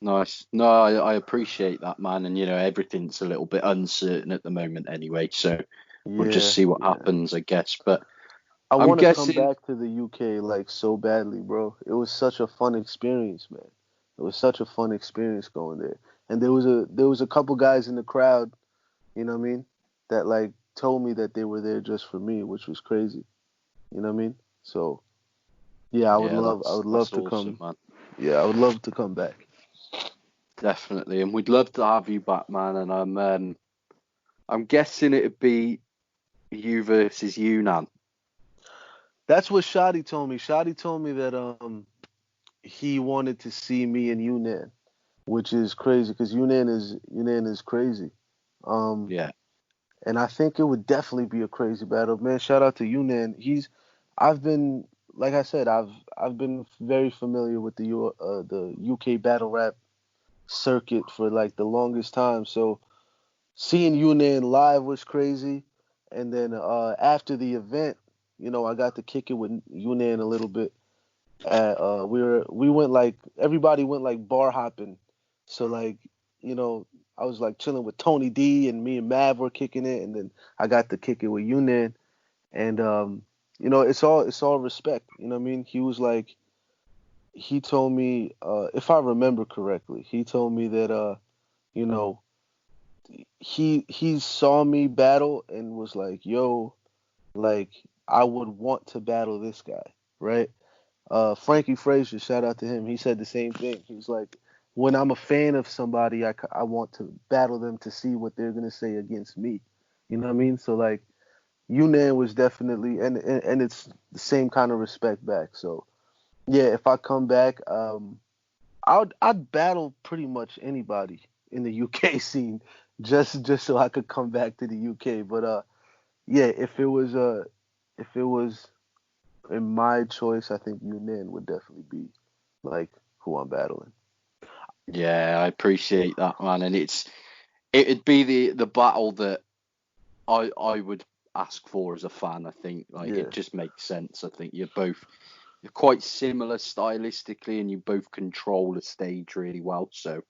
Nice. No, I appreciate that, man. And everything's a little bit uncertain at the moment anyway, so we'll just Yeah, see what yeah, happens, I guess. But I I'm want to come guessing. back to the UK like so badly, bro. It was such a fun experience, man. It was such a fun experience going there. And there was a couple guys in the crowd, you know what I mean, that like told me that they were there just for me, which was crazy. You know what I mean? So yeah, Yeah, I would love that's to awesome, come. man. Yeah, I would love to come back. Definitely, and we'd love to have you back, man. And I'm guessing it'd be you versus Yunnan. That's what Shadi told me. Shadi told me that he wanted to see me and Yunan, which is crazy because Yunan is crazy. Um, Yeah, and I think it would definitely be a crazy battle. Man, shout out to Yunan. I've been, like I said, I've been very familiar with the UK battle rap circuit for like the longest time. So seeing Yunan live was crazy. And then after the event, I got to kick it with Yunan a little bit. We went like everybody went like bar hopping. So like, you know, I was like chilling with Tony D and me and Mav were kicking it, and then I got to kick it with Yunan. And it's all respect. You know what I mean? He told me, if I remember correctly, he told me that you know, he saw me battle and was like, yo, like I would want to battle this guy, right? Frankie Frazier, shout out to him. He said the same thing. He was like, when I'm a fan of somebody, I want to battle them to see what they're gonna say against me. You know what I mean? So like, Yunan was definitely, and it's the same kind of respect back. So yeah, if I come back, I'd battle pretty much anybody in the UK scene, just so I could come back to the UK. But yeah, if it was in my choice, I think Yunan would definitely be like who I'm battling. yeah, I appreciate that, man. And it'd be the battle that I would ask for as a fan. I think like it Yeah. just makes sense. I think you're quite similar stylistically, and you both control the stage really well. So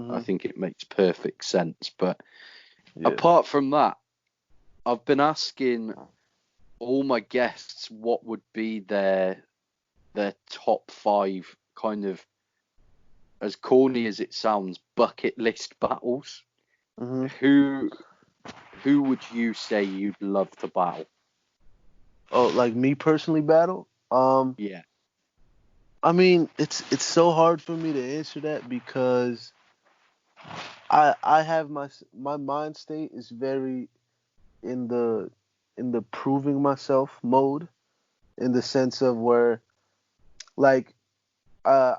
I Mhm. think it makes perfect sense. But Yeah. apart from that, I've been asking all my guests what would be their top five kind of, as corny as it sounds, bucket list battles. Mhm. Who who would you say you'd love to battle? Oh, like me personally battle? Yeah, I mean, it's so hard for me to answer that because I have my mind state is very in the proving myself mode, in the sense of where like uh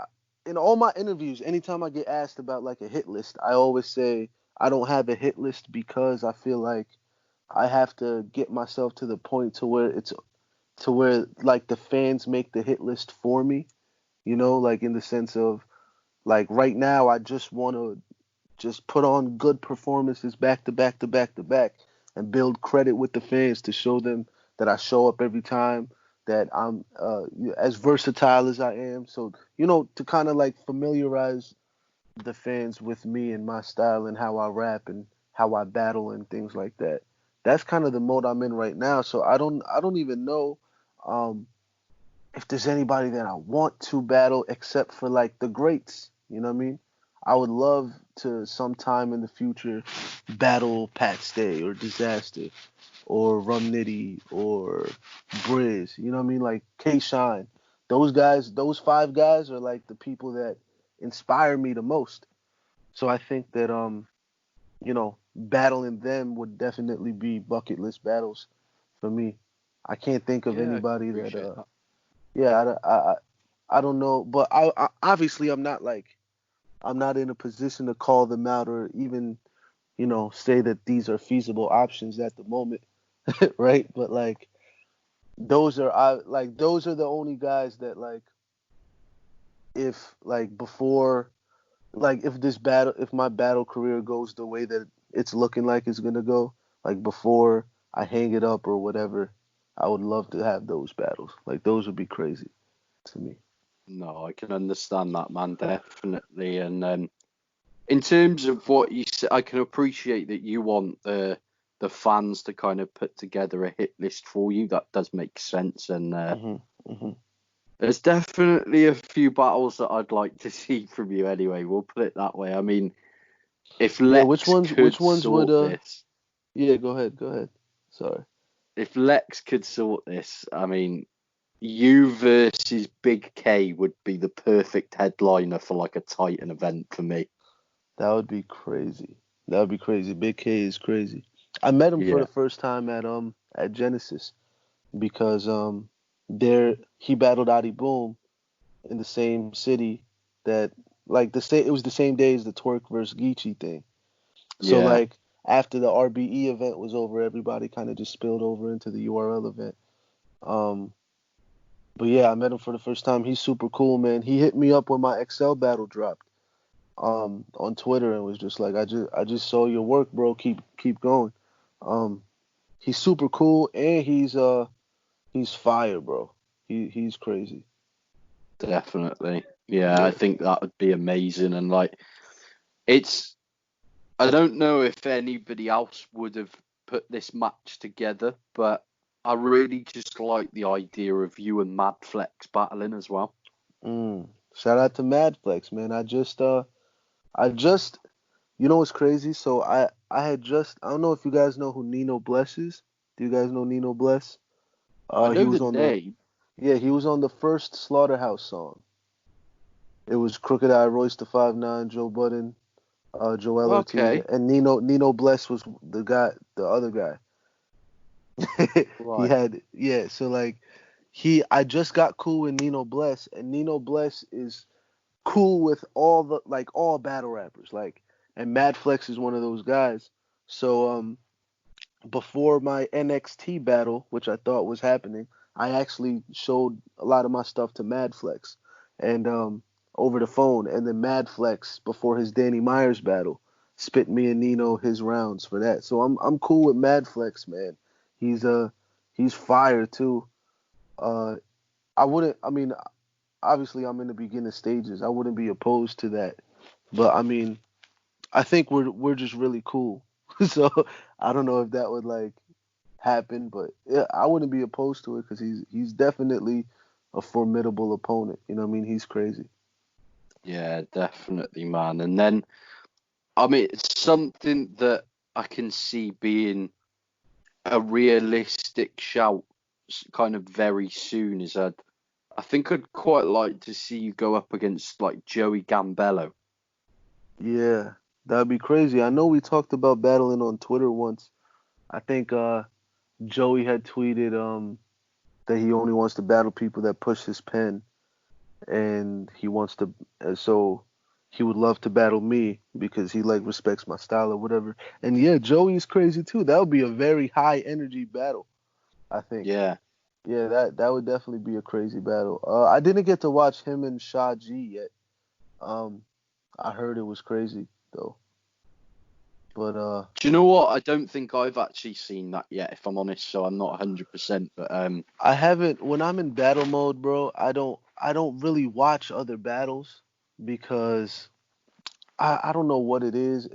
in all my interviews, anytime I get asked about like a hit list, I always say I don't have a hit list because I feel like I have to get myself to the point to where like the fans make the hit list for me, like in the sense of like right now I just want to just put on good performances back to back to back to back and build credit with the fans to show them that I show up every time, that I'm as versatile as I am. So, to kind of like familiarize the fans with me and my style and how I rap and how I battle and things like that. That's kind of the mode I'm in right now. So I don't even know um, if there's anybody that I want to battle except for like the greats. You know what I mean? I would love to sometime in the future battle Pat Stay or Disaster or Rum Nitty or Briz. You know what I mean? Like K Shine. Those guys, those five guys are like the people that inspire me the most. So I think that battling them would definitely be bucket list battles for me. I can't think of yeah, I anybody that appreciate that. yeah, I don't know, but I obviously I'm not in a position to call them out or even say that these are feasible options at the moment, right? But like those are the only guys that like if like before like if my battle career goes the way that it's looking like it's gonna go, like before I hang it up or whatever, I would love to have those battles. Like those would be crazy to me. No, I can understand that, man, definitely. And in terms of what you said, I can appreciate that you want the the fans to kind of put together a hit list for you. That does make sense, and there's definitely a few battles that I'd like to see from you. Anyway, we'll put it that way. I mean, if Yeah, Lex which could ones would sort this, yeah, go ahead. Sorry. if Lex could sort this, I mean, you versus Big K would be the perfect headliner for like a Titan event for me. That would be crazy. That would be crazy. Big K is crazy. I met him for Yeah, the first time at Genesis because there he battled Adi Boom in the same city that like it was the same day as the Twerk versus Geechee thing. So yeah, like after the RBE event was over, everybody kind of just spilled over into the URL event. Um, but yeah, I met him for the first time. He's super cool, man. He hit me up when my XL battle dropped on Twitter and was just like, I just saw your work, bro. Keep going. Um, he's super cool and he's fire, bro. He's crazy. definitely. Yeah, I Yeah. think that would be amazing. And like, it's, I don't know if anybody else would have put this match together, but I really just like the idea of you and Madflex battling as well. Shout out to Madflex, man. I just you know what's crazy? So I had just I don't know if you guys know who Nino Bless is. Do you guys know Nino Bless? I He know was the on the name. Yeah, he was on the first Slaughterhouse song. It was Crooked Eye, Royce the 5'9", Joe Budden, Joel Ortiz, Okay, and Nino Bless was the other guy. He right. had yeah, so like I just got cool with Nino Bless, and Nino Bless is cool with all battle rappers, like, and Mad Flex is one of those guys. So before my NXT battle, which I thought was happening, I actually showed a lot of my stuff to Mad Flex, and over the phone, and then Mad Flex before his Danny Myers battle spit me and Nino his rounds for that. So I'm cool with Mad Flex, man. He's he's fire too. Uh, I wouldn't. I mean, obviously I'm in the beginning stages. I wouldn't be opposed to that. But I mean, I think we're just really cool. So I don't know if that would like happen, but yeah, I wouldn't be opposed to it because he's definitely a formidable opponent. You know what I mean? He's crazy. Yeah, definitely, man. And then, I mean, it's something that I can see being a realistic shout kind of very soon is I think I'd quite like to see you go up against like Joey Gambello. Yeah, that'd be crazy. I know we talked about battling on Twitter once. I think Joey had tweeted that he only wants to battle people that push his pen, and he wants to so he would love to battle me because he like respects my style or whatever. And yeah, Joey's crazy too. That would be a very high energy battle, I think. Yeah. Yeah, that would definitely be a crazy battle. I didn't get to watch him and Sha G yet. Um, I heard it was crazy though. But Do you know what? I don't think I've actually seen that yet, if I'm honest, so I'm not 100%, but I haven't when I'm in battle mode, bro. I don't really watch other battles because I don't know what it is.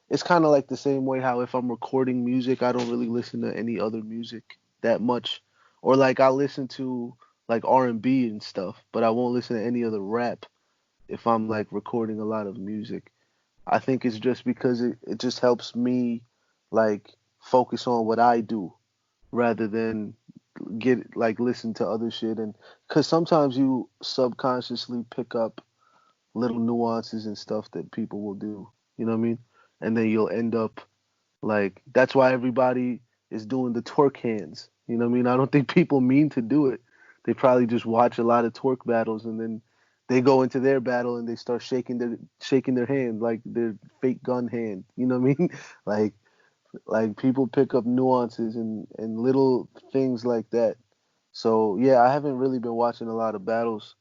It's kind of like the same way how if I'm recording music, I don't really listen to any other music that much, or like I listen to like R&B and stuff, but I won't listen to any other rap if I'm like recording a lot of music. I think it's just because it just helps me like focus on what I do rather than get like listen to other shit, and because sometimes you subconsciously pick up little nuances and stuff that people will do. You know what I mean? And then you'll end up like that's why everybody is doing the twerk hands. You know what I mean? I don't think people mean to do it. They probably just watch a lot of twerk battles and then they go into their battle and they start shaking their hand like their fake gun hand. You know what I mean? like like people pick up nuances and little things like that. So yeah, I haven't really been watching a lot of battles.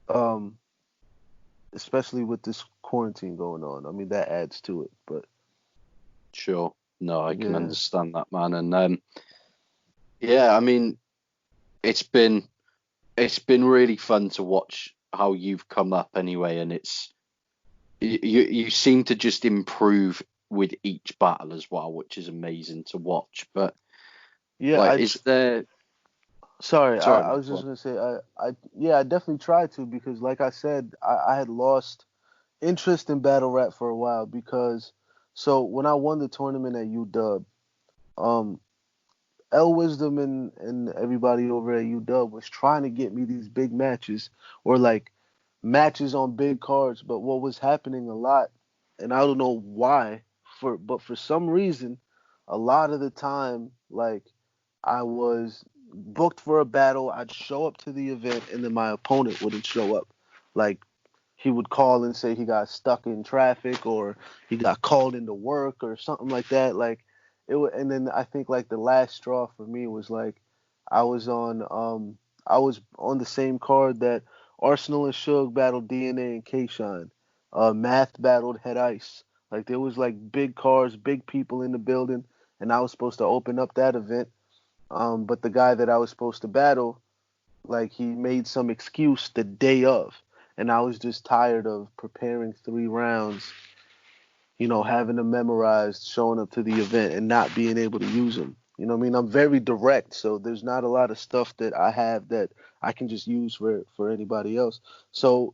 Um, especially with this quarantine going on. I mean, that adds to it. But sure. No, I can yeah, understand that, man. And yeah, I mean, it's been really fun to watch how you've come up anyway, and you seem to just improve with each battle as well, which is amazing to watch. But Yeah, like, is there? sorry, Sorry, I mate. was Go just on. gonna say, yeah, I definitely tried to because, like I said, I had lost interest in battle rap for a while because, so when I won the tournament at UW, um, L Wisdom and everybody over at UW was trying to get me these big matches or like matches on big cards, but what was happening a lot, and I don't know why, but for some reason, a lot of the time, like I was booked for a battle, I'd show up to the event, and then my opponent wouldn't show up. Like he would call and say he got stuck in traffic or he got called into work or something like that. Like it would, and then I think like the last straw for me was like I was on I was on the same card that Arsenal and Suge battled DNA and K-Shine. Math battled Head Ice. Like there was like big cars, big people in the building, and I was supposed to open up that event. But the guy that I was supposed to battle, like he made some excuse the day of, and I was just tired of preparing 3 rounds, having them memorized, showing up to the event and not being able to use them. You know what I mean? I'm very direct, so there's not a lot of stuff that I have that I can just use for anybody else. So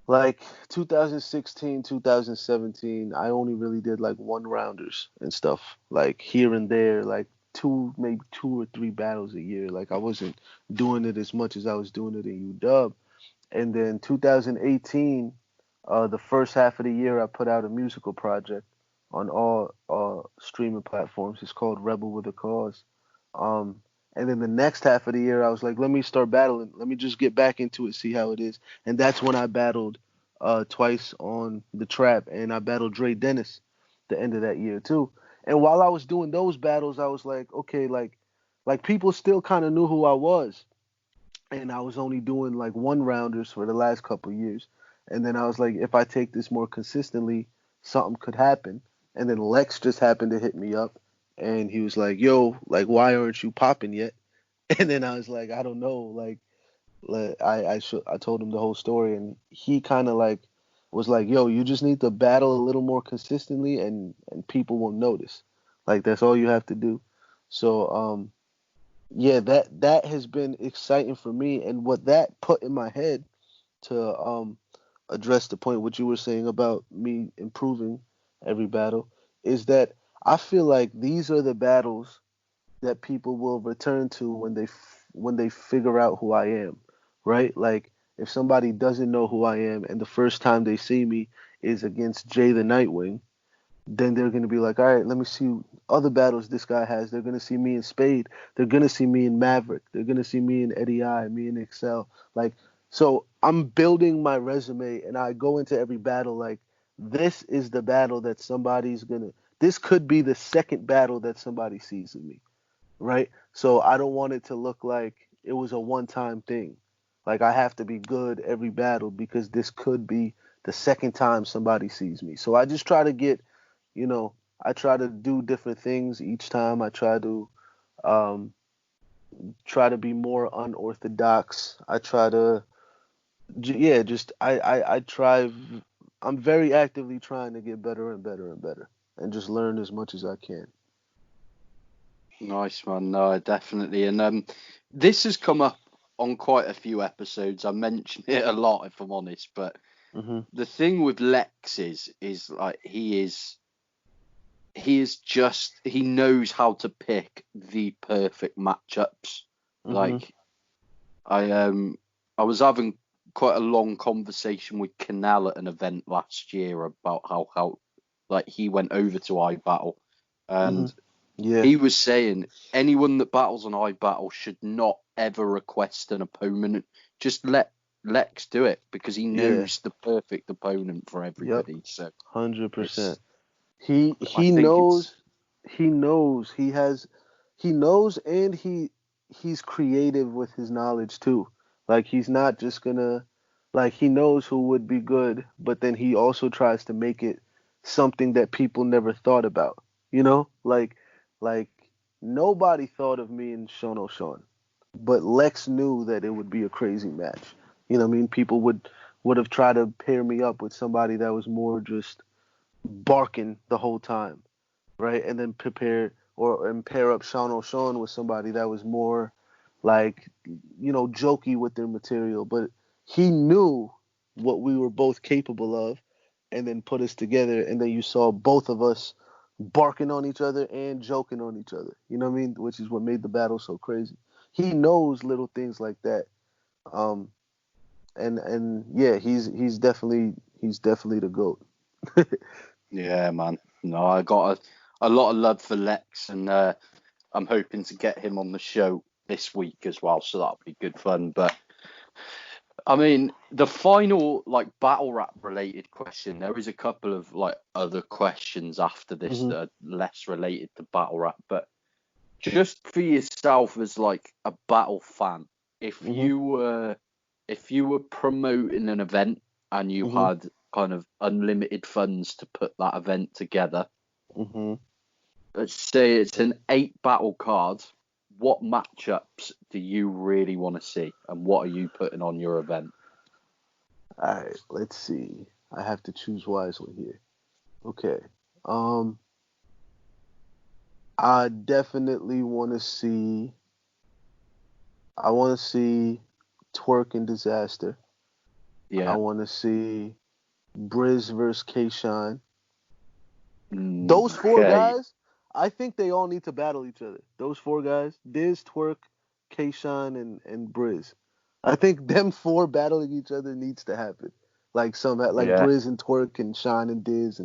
like 2016, 2017, I only really did like 1 rounders and stuff, like here and there, like maybe 2 or 3 battles a year. Like I wasn't doing it as much as I was doing it in UW. And then 2018, the first half of the year, I put out a musical project on all streaming platforms. It's called Rebel with a Cause. Um, and then the next half of the year, I was like, let me start battling. Let me just get back into it, see how it is. And that's when I battled twice on the trap, and I battled Dre Dennis the end of that year too. And while I was doing those battles, I was like, okay, like people still kind of knew who I was, and I was only doing like 1 rounders for the last couple of years. And then I was like, if I take this more consistently, something could happen. And then Lex just happened to hit me up, and he was like, "Yo, like, why aren't you popping yet?" And then I was like, "I don't know." I told him the whole story, and he kind of like was like, "Yo, you just need to battle a little more consistently, and people will notice. Like that's all you have to do." So yeah, that has been exciting for me, and what that put in my head to address the point what you were saying about me improving every battle is that I feel like these are the battles that people will return to when they figure out who I am, right? Like if somebody doesn't know who I am and the first time they see me is against Jay the Nightwing, then they're going to be like, all right, let me see other battles this guy has. They're going to see me in Spade. They're going to see me in Maverick. They're going to see me in Eddie I, me in Excel. Like, so I'm building my resume and I go into every battle like, this is the battle that this could be the second battle that somebody sees of me, right? So I don't want it to look like it was a one-time thing. Like I have to be good every battle because this could be the second time somebody sees me. So I just try to you know, I try to do different things each time. I um, try to be more unorthodox. I try to, yeah, just I try. I'm very actively trying to get better and better and better, and just learn as much as I can. Nice, man. No, definitely. And this has come up on quite a few episodes. I mention it a lot, if I'm honest. But Mhm. the thing with Lex is like he knows how to pick the perfect matchups. Mhm. Like I was having quite a long conversation with Canal at an event last year about how like he went over to iBattle, Mhm. and Yeah. he was saying anyone that battles on iBattle should not ever request an opponent. Just let Lex do it because he Yeah. knows the perfect opponent for Yep. everybody. So 100%. it's I He think it's knows. He knows. He knows, and he's creative with his knowledge too. Like he's not just gonna, like he knows who would be good, but then he also tries to make it something that people never thought about. Like nobody thought of me and Sean O'Shawn, but Lex knew that it would be a crazy match. You know what I mean? People would have tried to pair me up with somebody that was more just barking the whole time, right? And then pair up Sean O'Shawn with somebody that was more like, jokey with their material. But he knew what we were both capable of and then put us together. And then you saw both of us barking on each other and joking on each other. You know what I mean? Which is what made the battle so crazy. He knows little things like that. Um, and yeah, he's definitely the GOAT. Yeah, man. No, I got a lot of love for Lex, and I'm hoping to get him on the show this week as well, so that'll be good fun. But I mean, the final like battle rap related question, there is a couple of like other questions after this Hmm. that are less related to battle rap, but just for yourself as like a battle fan, if Hmm. you were if you were promoting an event and you Hmm. had kind of unlimited funds to put that event together, Hmm. let's say it's an 8 battle card, what matchups do you really want to see, and what are you putting on your event? All right, let's see. I have to choose wisely here. Okay. Um, I definitely want to see. I want to see Twerk and Disaster. I Yeah. want to see Briz versus K-Shine. Those four Okay. guys, I think they all need to battle each other. Those four guys, Diz, Twerk, K-Shine, and Briz. I think them four battling each other needs to happen. Like Yeah. Briz and Twerk and Shine and Diz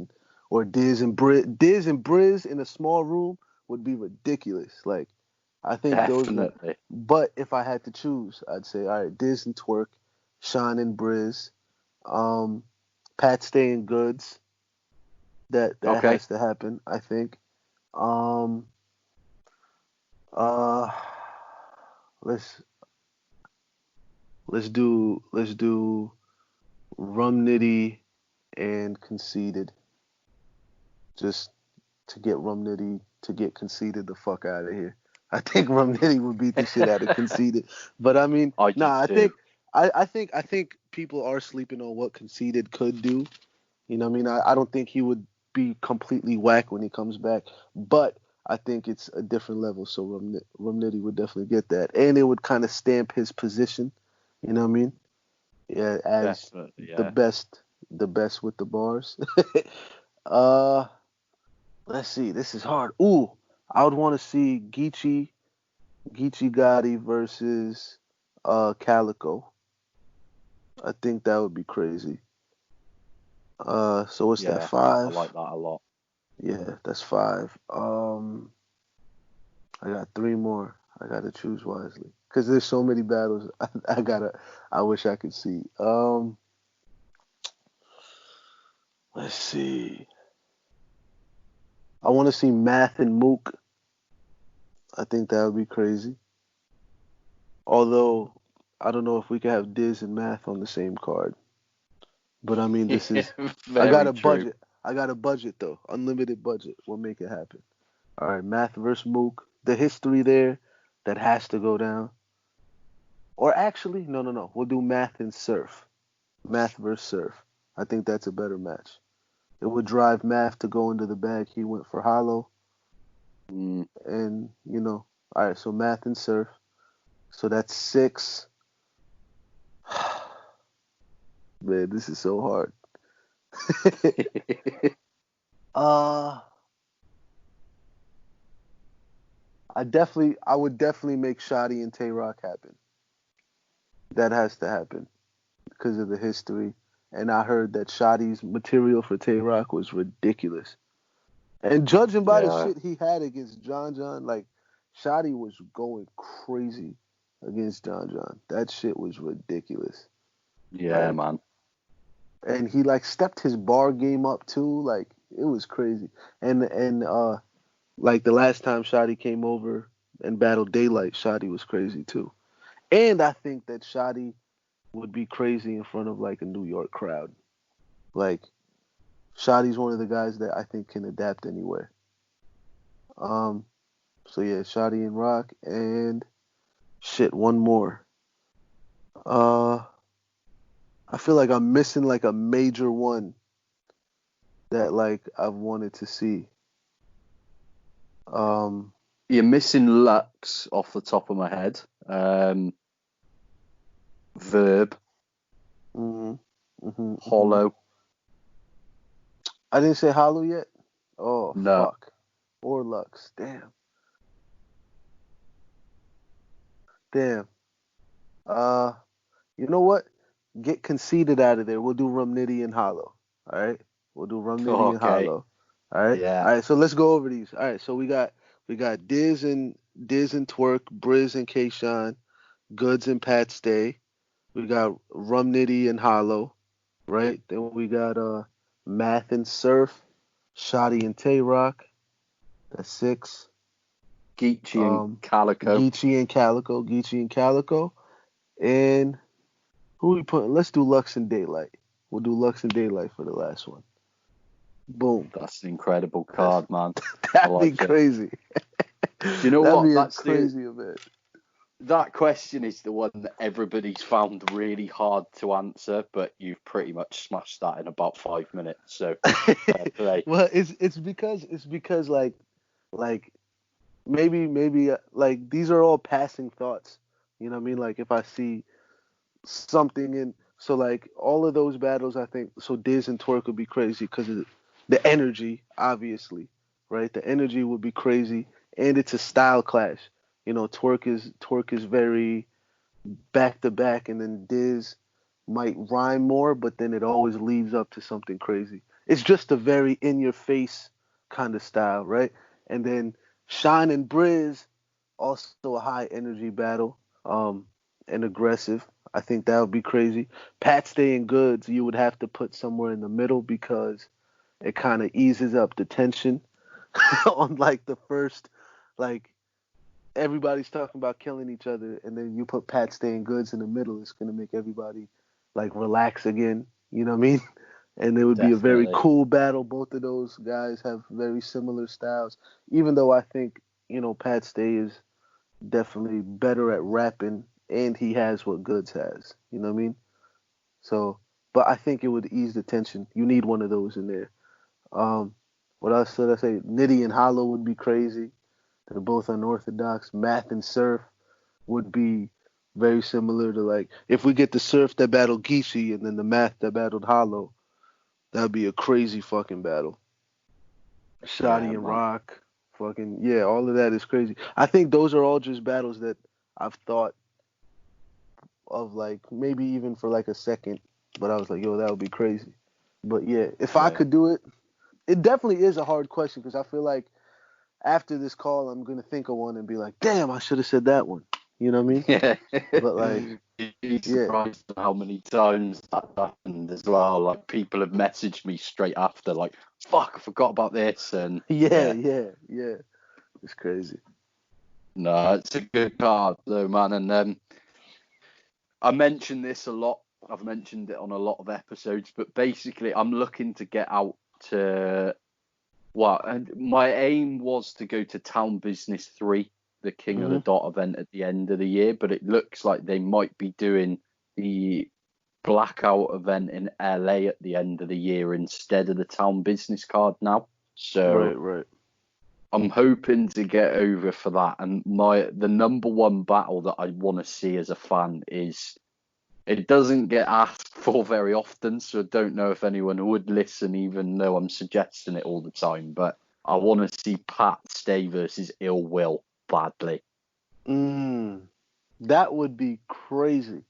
or Diz and Briz in a small room would be ridiculous. Like I think those would. Definitely. But if I had to choose, I'd say all right, Diz and Twerk, Shine and Briz, um, Pat Stay and Goods. That Okay. has to happen, I think. Um, uh, let's let's do Rum Nitty and Conceited, just to get Rum Nitty to get Conceited the fuck out of here. I think Rum Nitty would beat the shit out of Conceited, but I mean, I do nah, I too. think I think people are sleeping on what Conceited could do. You know what I mean? I don't think he would be completely whack when he comes back, but I think it's a different level. So Rumnitty would definitely get that, and it would kind of stamp his position. You know what I mean? Yeah, as Definitely. the Yeah. best, the best with the bars. uh, let's see. This is hard. Ooh, I would want to see Geechee Gotti versus Calico. I think that would be crazy. So what's that? Yeah. I Five? like that a lot. Yeah, that's five. I got three more. I gotta choose wisely because there's so many battles. I gotta. I wish I could see. Let's see. I want to see Math and Mook. I think that would be crazy. Although I don't know if we could have Diz and Math on the same card. But I mean, this Yeah. is. I got Very a true. budget. I got a budget though. Unlimited budget. We'll make it happen. All right, Math versus Mook. The history there that has to go down. Or actually, no, no, no. We'll do Math and Surf. Math versus Surf. I think that's a better match. It would drive Math to go into the bag. He went for Hollow, Mm. and all right. So Math and Surf. So that's six. Man, this is so hard. uh, I would definitely make Shotty and Tay Rock happen. That has to happen because of the history. And I heard that Shotty's material for Tay Rock was ridiculous. And judging by the Yeah. shit he had against John John, like Shotty was going crazy against John John. That shit was ridiculous. Yeah, Like, man. and he like stepped his bar game up too. Like it was crazy. And like the last time Shotty came over and battled Daylight, Shotty was crazy too. And I think that Shotty would be crazy in front of like a New York crowd. Like Shotty's one of the guys that I think can adapt anywhere. Um, So yeah, Shotty and Rock and shit, one more. Uh I feel like I'm missing like a major one that like I've wanted to see. You're missing Lux off the top of my head. Verb. Hollow. I didn't say Hollow yet. Oh No. fuck. Or Lux. Damn. You know what? Get Conceited out of there. We'll do Rum Nitty and Hollow. All right. We'll do Rum Nitty and Okay. Hollow. All right. Yeah. All right. So let's go over these. All right. So we got Diz and Twerk, Briz and Kayshawn, Goods and Pat Stay. We got Rum Nitty and Hollow. Right. Then we got Math and Surf, Shoddy and Tay Rock. That's 6. Geechee and Calico. Geechee and Calico. And who we putting? Let's do Lux and Daylight. We'll do Lux and Daylight for the last one. Boom. That's an incredible card, man. That'd be crazy. Do you know That'd what? Be That's a crazy event. That question is the one that everybody's found really hard to answer, but you've pretty much smashed that in about 5 minutes. So, fair play. Well, it's because like maybe like these are all passing thoughts. You know what I mean? Like if I see something in, so like all of those battles, I think so. Diz and Twerk would be crazy because of the energy, obviously, right? The energy would be crazy, and it's a style clash. You know, Twerk is very back to back, and then Diz might rhyme more, but then it always leads up to something crazy. It's just a very in your face kind of style, right? And then Shine and Briz, also a high energy battle, and aggressive. I think that would be crazy. Pat Stay and Goods, you would have to put somewhere in the middle because it kind of eases up the tension on like the first, like everybody's talking about killing each other, and then you put Pat Stay and Goods in the middle. It's gonna make everybody like relax again. You know what I mean? And it would be a very cool battle. Both of those guys have very similar styles, even though I think Pat Stay is definitely better at rapping, and he has what Goods has. You know what I mean? So, but I think it would ease the tension. You need one of those in there. What else should I say? Nitty and Hollow would be crazy. They're both unorthodox. Math and Surf would be very similar to like if we get the Surf that battled Geechee and then the Math that battled Hollow, that'd be a crazy fucking battle. Shoddy and Rock, fucking yeah, all of that is crazy. I think those are all just battles that I've thought of, like maybe even for like a second, but I was like, yo, that would be crazy. But yeah, if I could do it, it definitely is a hard question because I feel like after this call, I'm gonna think of one and be like, damn, I should have said that one. You know what I mean? Yeah. But like, you'd be surprised how many times that happened as well. Like people have messaged me straight after, like, "Fuck, I forgot about this." And yeah, it's crazy. No, it's a good card though, man. And I mentioned this a lot. I've mentioned it on a lot of episodes, but basically, I'm looking to get out to. Well, and my aim was to go to Town Business 3, the King of the Dot event at the end of the year, but it looks like they might be doing the Blackout event in LA at the end of the year instead of the Town Business card now. So right. I'm hoping to get over for that. And the number one battle that I want to see as a fan is, it doesn't get asked for very often, so I don't know if anyone would listen, even though I'm suggesting it all the time. But I want to see Pat Stay versus Ill Will badly. That would be crazy.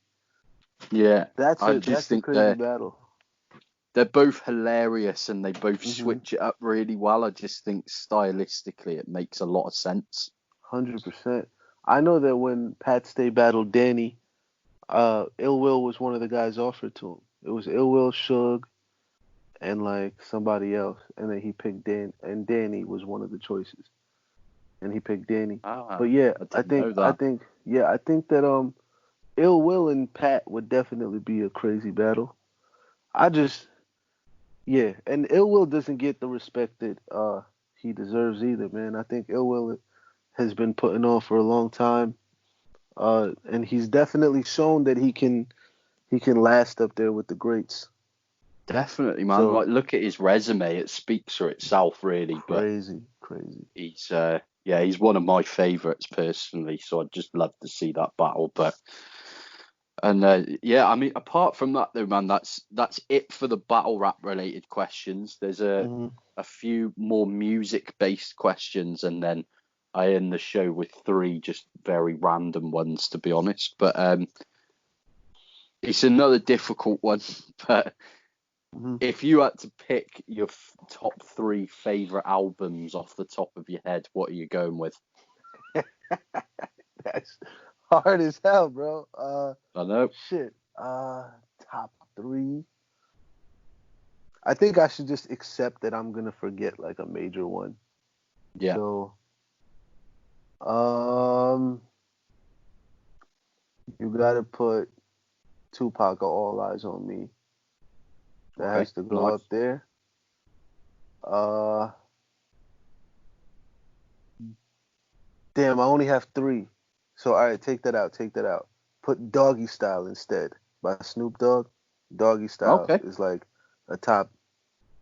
Yeah, that's a crazy battle. They're both hilarious and they both switch it up really well. I just think stylistically it makes a lot of sense. 100%. I know that when Pat Stay battled Danny, Ill Will was one of the guys offered to him. It was Ill Will, Suge, and like somebody else, and then he picked Dan, and Danny was one of the choices, and he picked Danny. But yeah, I think that Ill Will and Pat would definitely be a crazy battle. And Ill Will doesn't get the respect that he deserves either, man. I think Ill Will has been putting on for a long time. And he's definitely shown that he can last up there with the greats. Definitely, man. So Like, look at his resume; it speaks for itself, really. But crazy, crazy. he's, yeah, he's one of my favourites personally. So I'd just love to see that battle. But and yeah, I mean, apart from that, though, man, that's it for the battle rap related questions. There's Hmm. a few more music based questions, and then I end the show with three just very random ones, to be honest. But it's another difficult one. But Hmm. if you had to pick your top three favorite albums off the top of your head, what are you going with? That's hard as hell, bro. I know. Shit. Top three. I think I should just accept that I'm gonna forget like a major one. Yeah. So, um, you gotta put Tupac or All Eyes on Me. That Okay. has to go up Nice. there. Uh, damn, I only have three. So, all right, take that out. Take that out. Put Doggy Style instead by Snoop Dogg. Doggy Style Okay. is like a top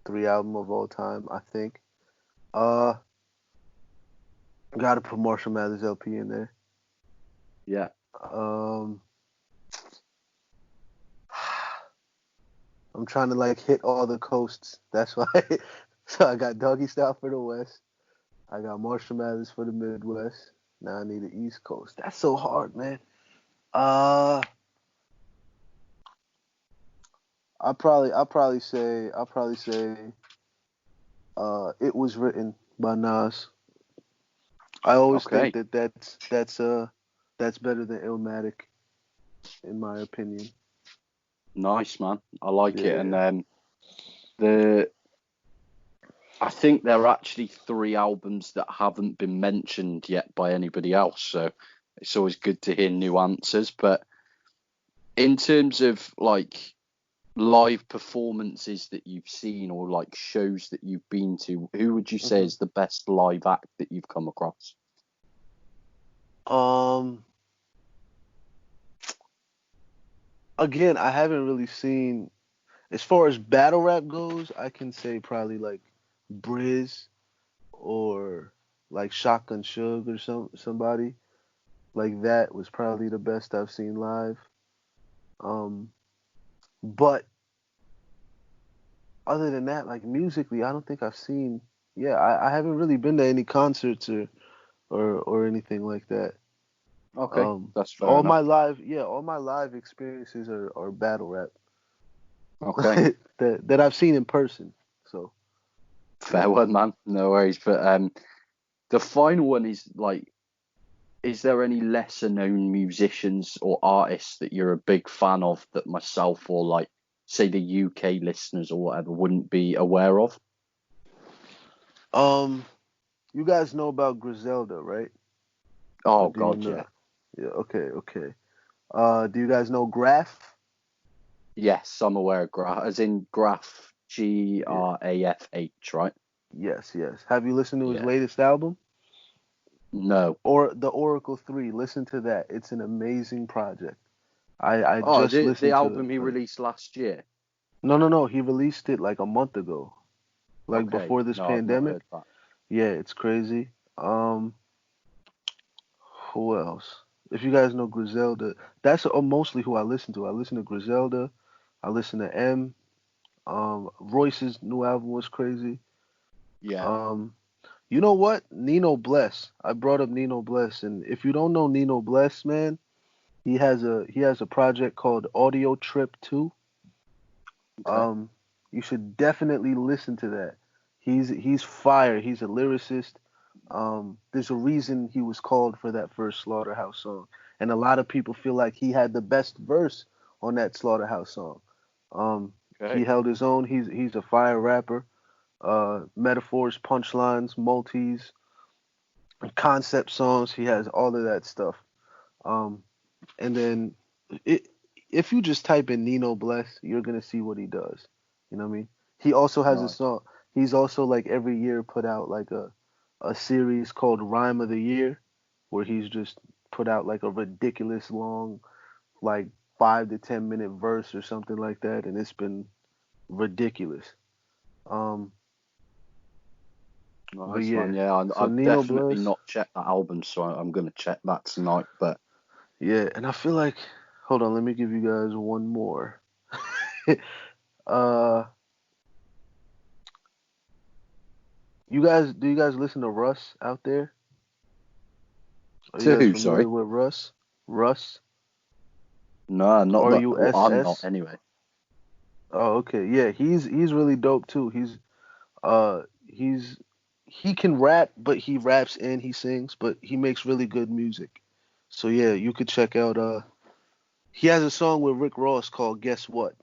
three album of all time, I think. Uh, gotta put Marshall Mathers LP in there. Yeah. Um, I'm trying to like hit all the coasts. That's why. So I got Doggy Style for the West. I got Marshall Mathers for the Midwest. Now I need the East Coast. That's so hard, man. Uh, I'll probably say, It Was Written by Nas. I always think Okay. that that's better than Illmatic in my opinion. Nice, man. I like it. And Yeah. the I think there are actually three albums that haven't been mentioned yet by anybody else. So it's always good to hear new answers. But in terms of like live performances that you've seen or like shows that you've been to, who would you say Hmm. is the best live act that you've come across? Um. Again, I haven't really seen as far as battle rap goes. I can say probably like Briz or like Shotgun Suge or somebody like that was probably the best I've seen live. Um, but other than that, like musically, I don't think I've seen. Yeah, I haven't really been to any concerts or anything like that. Okay, that's fair enough. All my live experiences are battle rap Okay, that I've seen in person. So fair yeah. one, man. No worries. But the final one is like, is there any lesser known musicians or artists that you're a big fan of that myself or like say the UK listeners or whatever wouldn't be aware of? Um, you guys know about Griselda, right? Or Oh do you God, know? yeah. Yeah. Okay. Okay. Do you guys know Graph? Yes, I'm aware of Graph, as in Graph, Yeah. Grafh, right? Yes. Yes. Have you listened to his Yeah. latest album? No. Or the Oracle 3? Listen to that. It's an amazing project. I Oh, just the listened to it. album he released last year. No, no, no. He released it like a month ago, like Okay. before this No, I've not pandemic. heard that. Yeah, it's crazy. Um, who else? If you guys know Griselda, that's mostly who I listen to. I listen to Griselda. I listen to M. Royce's new album was crazy. Yeah. Um, you know what? Nino Bless. I brought up Nino Bless, and if you don't know Nino Bless, man, he has a project called Audio Trip 2. Okay. Um, you should definitely listen to that. He's fire. He's a lyricist. There's a reason he was called for that first Slaughterhouse song, and a lot of people feel like he had the best verse on that Slaughterhouse song. He Okay. held his own. He's a fire rapper. Metaphors, punchlines, multis, concept songs. He has all of that stuff. Um, and then it, if you just type in Nino Bless, you're gonna see what he does. You know what I mean? He also has a Nice. song. He's also like every year put out like a series called Rhyme of the Year, where he's just put out like a ridiculous long, like 5 to 10 minute verse or something like that, and it's been ridiculous. But Nice, man. yeah, Yeah, so I've Nino definitely Bless. not checked that album, so I'm gonna check that tonight. But Yeah, and I feel like, hold on, let me give you guys one more. uh, do you guys listen to Russ out there? Are you to guys who? familiar Sorry. with Russ? Russ, No, not that. I'm not Russ. anyway. Oh, okay. Yeah, he's really dope too. Uh he's he can rap, but he raps and he sings, but he makes really good music. So yeah, you could check out he has a song with Rick Ross called Guess What.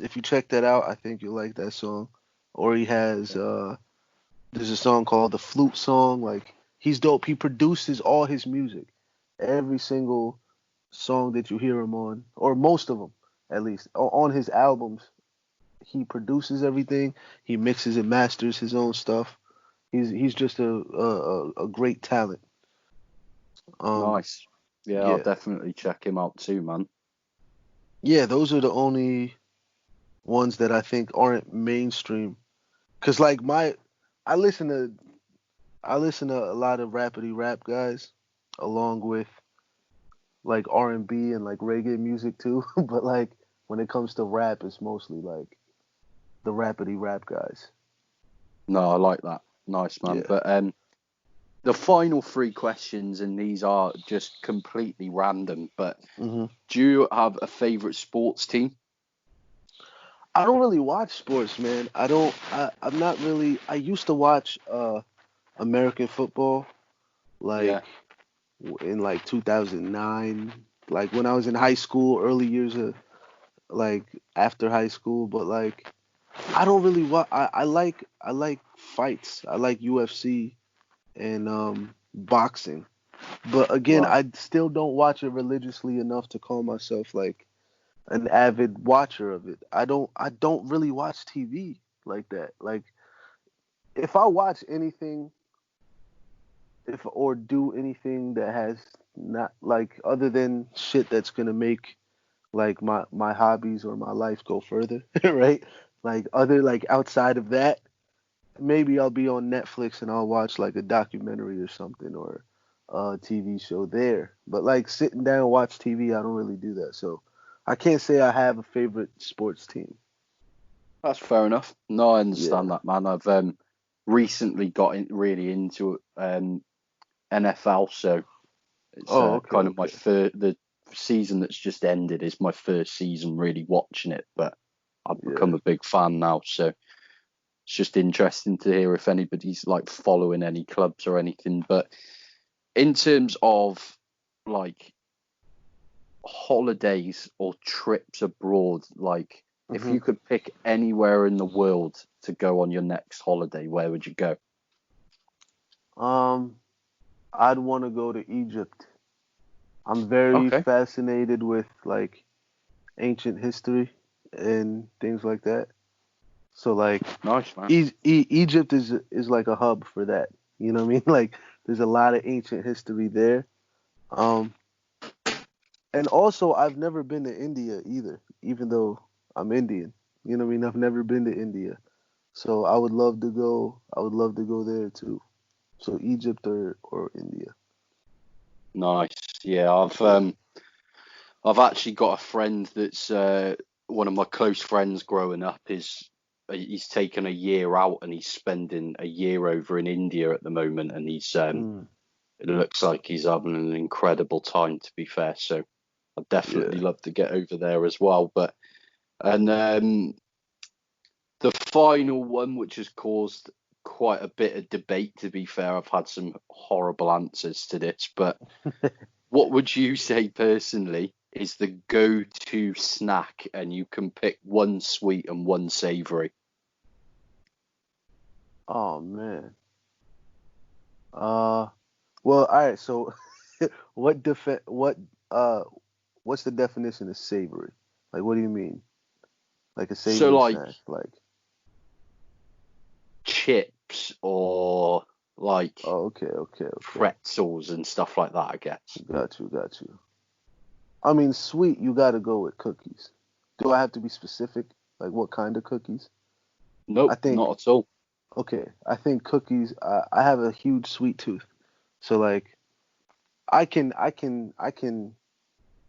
If you check that out, I think you'll like that song. Or he has there's a song called The Flute Song. Like he's dope. He produces all his music. Every single song that you hear him on, or most of them at least, on his albums, he produces everything. He mixes and masters his own stuff. He's just a great talent. Um, Nice. Yeah, I'll yeah, definitely check him out too, man. yeah. Those are the only ones that I think aren't mainstream. Cause like I listen to I listen to a lot of rapidy rap guys, along with like R&B and like reggae music too. But like when it comes to rap, it's mostly like the rapidy rap guys. No, I like that. Nice, man. Yeah. But the final three questions, and these are just completely random. But hmm do you have a favorite sports team? I don't really watch sports, man. I don't. I'm not really. I used to watch American football, Yeah. like in like 2009, like when I was in high school, early years of like after high school. But like I don't really watch. I like fights. I like UFC and boxing. But again, Right. I still don't watch it religiously enough to call myself like an avid watcher of it. I don't really watch TV like that. Like if I watch anything, if or do anything that has not like other than shit that's gonna make like my hobbies or my life go further, right? Like other like outside of that, maybe I'll be on Netflix and I'll watch like a documentary or something or a TV show there. But like sitting down and watch TV, I don't really do that. So I can't say I have a favorite sports team. That's fair enough. No, I understand Yeah. that, man. I've recently got really into NFL, so it's Oh, okay, kind of my okay. first. The season that's just ended is my first season really watching it, but I've Yeah. become a big fan now, so it's just interesting to hear if anybody's like following any clubs or anything. But in terms of like holidays or trips abroad, like if hmm you could pick anywhere in the world to go on your next holiday, where would you go? Um, I'd want to go to Egypt. I'm very Okay, fascinated with like ancient history and things like that. So like nice, man. Egypt is like a hub for that. You know what I mean? Like there's a lot of ancient history there. Um, and also I've never been to India either, even though I'm Indian. You know what I mean? I've never been to India. So I would love to go. I would love to go there too. So Egypt or India. Nice. Yeah, Yeah. I've actually got a friend that's one of my close friends growing up is he's taken a year out and he's spending a year over in India at the moment and he's Mm, it looks like he's having an incredible time to be fair. So I'd definitely yeah. love to get over there as well. But and the final one, which has caused quite a bit of debate, to be fair, I've had some horrible answers to this, but what would you say personally is the go-to snack, and you can pick one sweet and one savory? Oh man. Uh well, all right. So what uh what's the definition of savory? Like what do you mean? Like a So savory like snack? Like chips or like oh, okay, okay, okay. pretzels and stuff like that, I guess. Got you, got you. I mean, sweet, you gotta go with cookies. Do I have to be specific? Like what kind of cookies? I Nope, think not at all. okay. I think cookies. I have a huge sweet tooth, so like I can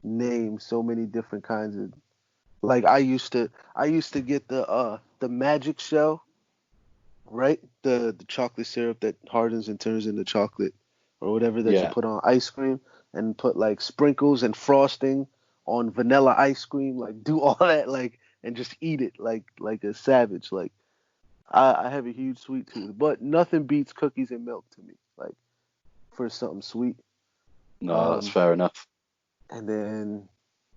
name so many different kinds of like I used to get the magic shell, right? The chocolate syrup that hardens and turns into chocolate or whatever that you Yeah. put on ice cream and put like sprinkles and frosting on vanilla ice cream, like do all that like and just eat it like a savage. Like I have a huge sweet tooth, but nothing beats cookies and milk to me. Like for something sweet. No, that's Um fair enough. and then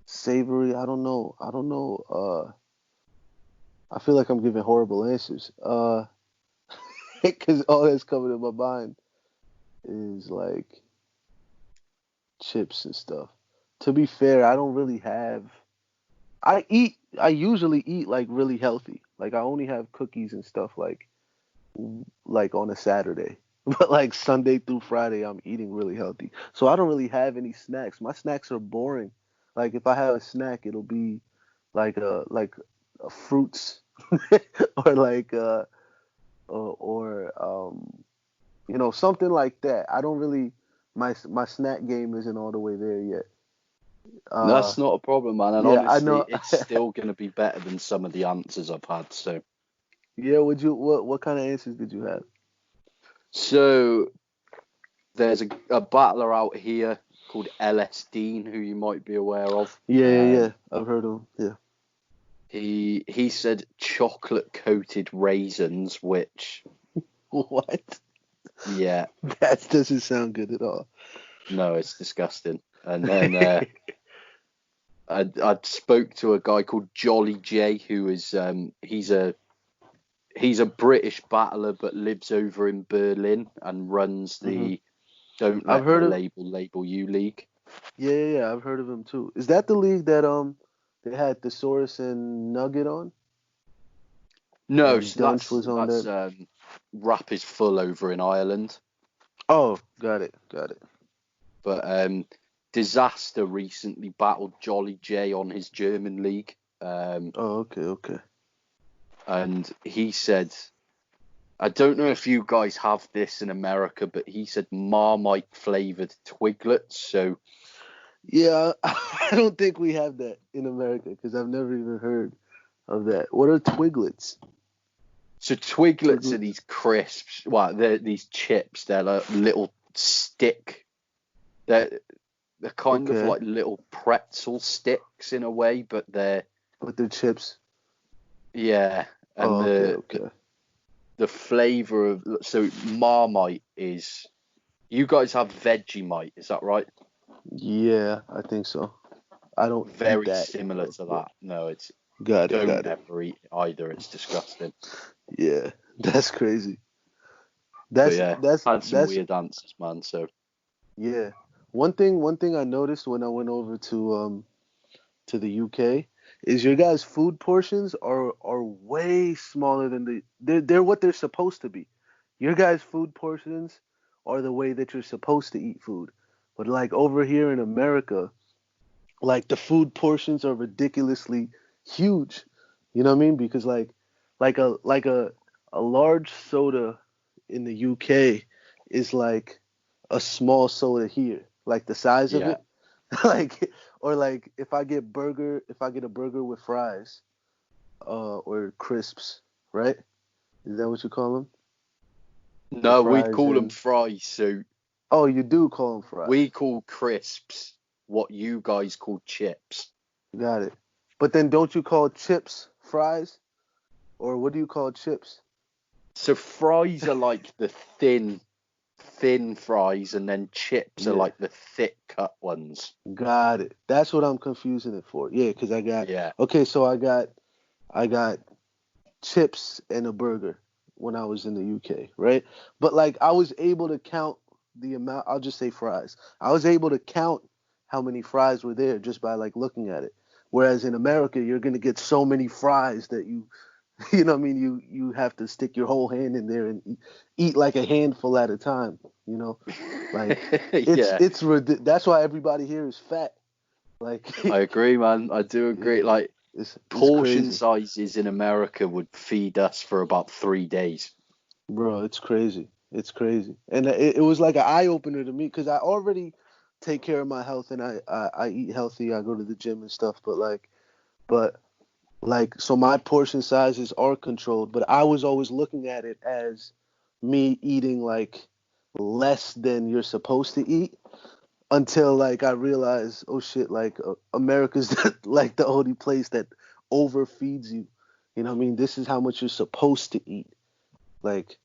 savory, I don't know. I don't know. I feel like I'm giving horrible answers. Because all that's coming to my mind is like chips and stuff. To be fair, I don't really have. I usually eat like really healthy. Like I only have cookies and stuff like on a Saturday. But like Sunday through Friday, I'm eating really healthy. So I don't really have any snacks. My snacks are boring. Like if I have a snack, it'll be like a fruits or like or something like that. I don't really my snack game isn't all the way there yet. Uh That's not a problem, man. And yeah, I honestly, know. it's still going to be better than some of the answers I've had. Yeah, what kind of answers did you have? So there's a battler out here called LS Dean, who you might be aware of. Yeah, yeah, yeah. I've heard of 'em. Yeah. He said chocolate coated raisins, which What? yeah, That doesn't sound good at all. no, it's disgusting. And then I spoke to a guy called Jolly J, who is he's a British battler but lives over in Berlin and runs hmm the Don't I've Let heard the of Label You League. Yeah, yeah, yeah. I've heard of him too. Is that the league that they had Thesaurus and Nugget on, No, and so Dunch was on that's that? Rap is Full over in Ireland. Oh, got it, got it. But Disaster recently battled Jolly J on his German league. Oh, okay, okay. And he said, I don't know if you guys have this in America, but he said Marmite flavored Twiglets. So Yeah, I don't think we have that in America because I've never even heard of that. What are Twiglets? Twiglets are Twiglets. these crisps. Well, they're these chips. They're like little stick. They're kind of Okay, like little pretzel sticks in a way, but they're but they're chips. yeah. And Oh, okay, okay. the flavor of Marmite is. You guys have Vegemite, is that right? Yeah, I think so. I don't eat Very that, similar but to yeah. that. No, it's Got it, don't got it. ever eat either. It's disgusting. Yeah, that's crazy. But That's yeah, that's had some that's weird answers, man. So yeah. One thing I noticed when I went over to the UK is your guys' food portions are way smaller than they're what they're supposed to be. Your guys' food portions are the way that you're supposed to eat food. But like over here in America, like the food portions are ridiculously huge. You know what I mean? Because like a large soda in the UK is like a small soda here, like the size of yeah, it. Like or like if I get a burger with fries, or crisps, right? Is that what you call them? The no, we'd fries call them and fries. So oh, you do call them fries. we call crisps what you guys call chips. Got it. But then don't you call chips fries? Or what do you call chips? So fries are like the thin fries, and then chips are Yeah, like the thick cut ones. got it. That's what I'm confusing it for. Yeah, because I got Yeah, okay, so I got chips and a burger when I was in the UK, right? But like I was able to count the amount. I'll just say fries. I was able to count how many fries were there just by like looking at it. Whereas in America, you're gonna get so many fries that you you know what I mean, you have to stick your whole hand in there and eat like a handful at a time. You know, like yeah, that's why everybody here is fat. Like I agree, man. I do agree. yeah, Like It's Portion crazy, sizes in America would feed us for about 3 days. bro. It's crazy. It's crazy, and it was like an eye opener to me because I already take care of my health and I eat healthy. I go to the gym and stuff, but so my portion sizes are controlled. But I was always looking at it as me eating like less than you're supposed to eat until like I realized, oh shit, like America's like the only place that overfeeds you. You know what I mean? This is how much you're supposed to eat. Like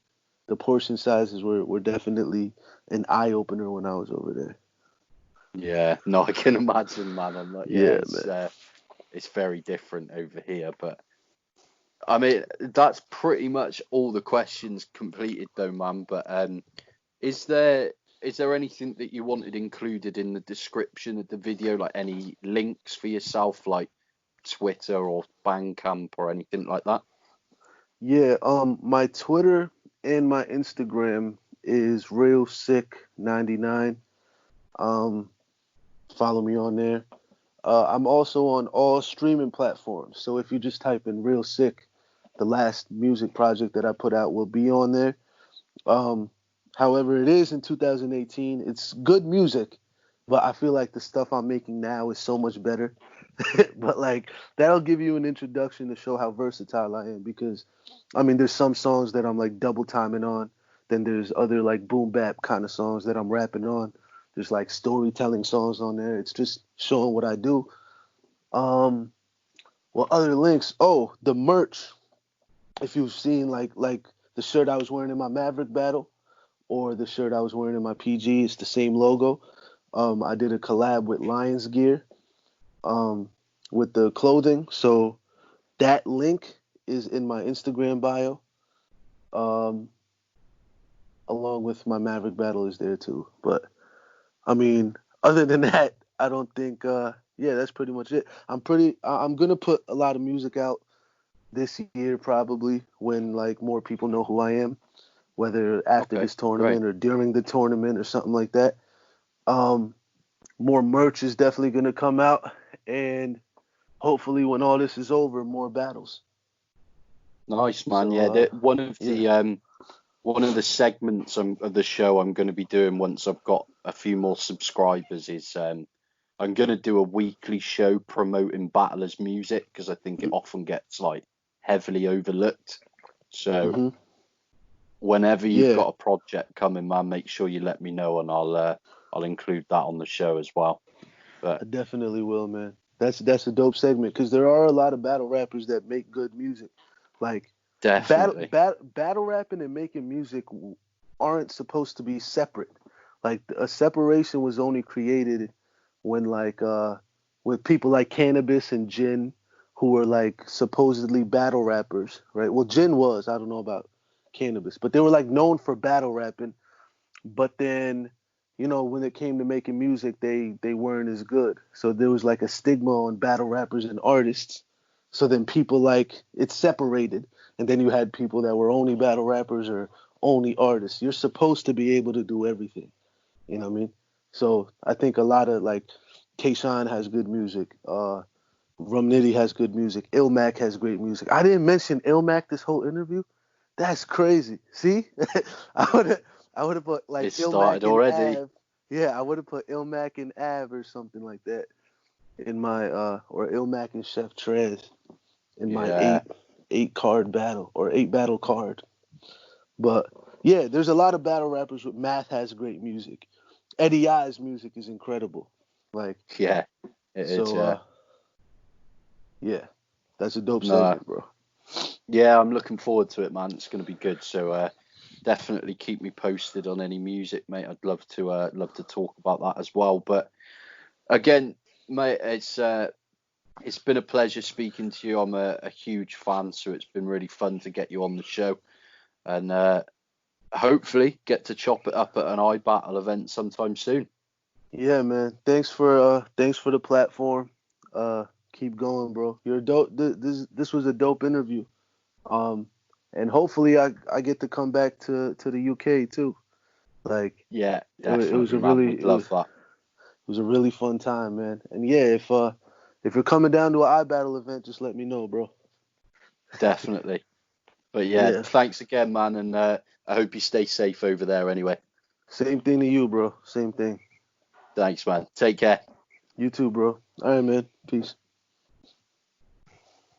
the portion sizes were definitely an eye opener when I was over there. Yeah, no, I can imagine, man. I'm like, yeah, Yeah, man. it's very different over here. But I mean, that's pretty much all the questions completed, though, man. But is there is there anything that you wanted included in the description of the video, like any links for yourself, like Twitter or Bandcamp or anything like that? Yeah, my Twitter and my Instagram is Real Sick 99. Um, Follow me on there. I'm also on all streaming platforms. So if you just type in Real Sick, the last music project that I put out will be on there. Um, However, it is in 2018. It's good music, but I feel like the stuff I'm making now is so much better. But like that'll give you an introduction to show how versatile I am because I mean there's some songs that I'm like double timing on, then there's other like boom bap kind of songs that I'm rapping on. There's like storytelling songs on there. It's just showing what I do. Um, what other links? Oh, the merch. If you've seen like the shirt I was wearing in my Maverick battle or the shirt I was wearing in my PG, it's the same logo. I did a collab with Lions Gear um, with the clothing. So that link is in my Instagram bio, um, along with my Maverick battle is there too. But I mean, other than that, I don't think. Yeah, that's pretty much it. I'm gonna put a lot of music out this year probably when like more people know who I am, whether after Okay, this great. tournament or during the tournament or something like that. Um, More merch is definitely gonna come out, and hopefully when all this is over, more battles. Nice, man. So Yeah, yeah, one of the segments of the show I'm going to be doing once I've got a few more subscribers is I'm going to do a weekly show promoting battlers' music because I think it often gets like heavily overlooked. So hmm whenever you've yeah, got a project coming, man, make sure you let me know and I'll include that on the show as well. But I definitely will, man. That's a dope segment because there are a lot of battle rappers that make good music. Like definitely, battle rapping and making music aren't supposed to be separate. Like a separation was only created when like with people like Cannabis and Jin who were like supposedly battle rappers, right? Well, Jin was, I don't know about Cannabis, but they were like known for battle rapping, but then when it came to making music they weren't as good, so there was like a stigma on battle rappers and artists. So then people like it separated, and then you had people that were only battle rappers or only artists. You're supposed to be able to do everything, you know what I mean? So I think a lot of like Kayshawn has good music, Rum Nitty has good music, Ilmac has great music. I didn't mention Ilmac this whole interview. That's crazy. See, I would have I would have put like it started Ilmac and already. Av. Yeah, I would have put Ilmac and Av or something like that in my or Ilmac and Chef Trez in my Yeah, eight card battle or eight battle card. But yeah, there's a lot of battle rappers with Math has great music. Eddie I's music is incredible. Like yeah, it is. so Yeah, yeah, that's a dope no, segment, bro. yeah, I'm looking forward to it, man. It's going to be good. So definitely keep me posted on any music, mate. I'd love to talk about that as well. But again, mate, it's been a pleasure speaking to you. I'm a huge fan, so it's been really fun to get you on the show, and hopefully get to chop it up at an iBattle event sometime soon. Yeah, man. Thanks for the platform. Uh Keep going, bro. You're a dope. This was a dope interview. Um and hopefully I get to come back to the UK too. Like Yeah, it was definitely, a man. really Would love that. it was a really fun time, man. And yeah, if you're coming down to an iBattle event, just let me know, bro. Definitely. But yeah, Yeah. thanks again, man, and I hope you stay safe over there anyway. Same thing to you, bro. Same thing. Thanks, man. Take care. You too, bro. All right, man. Peace.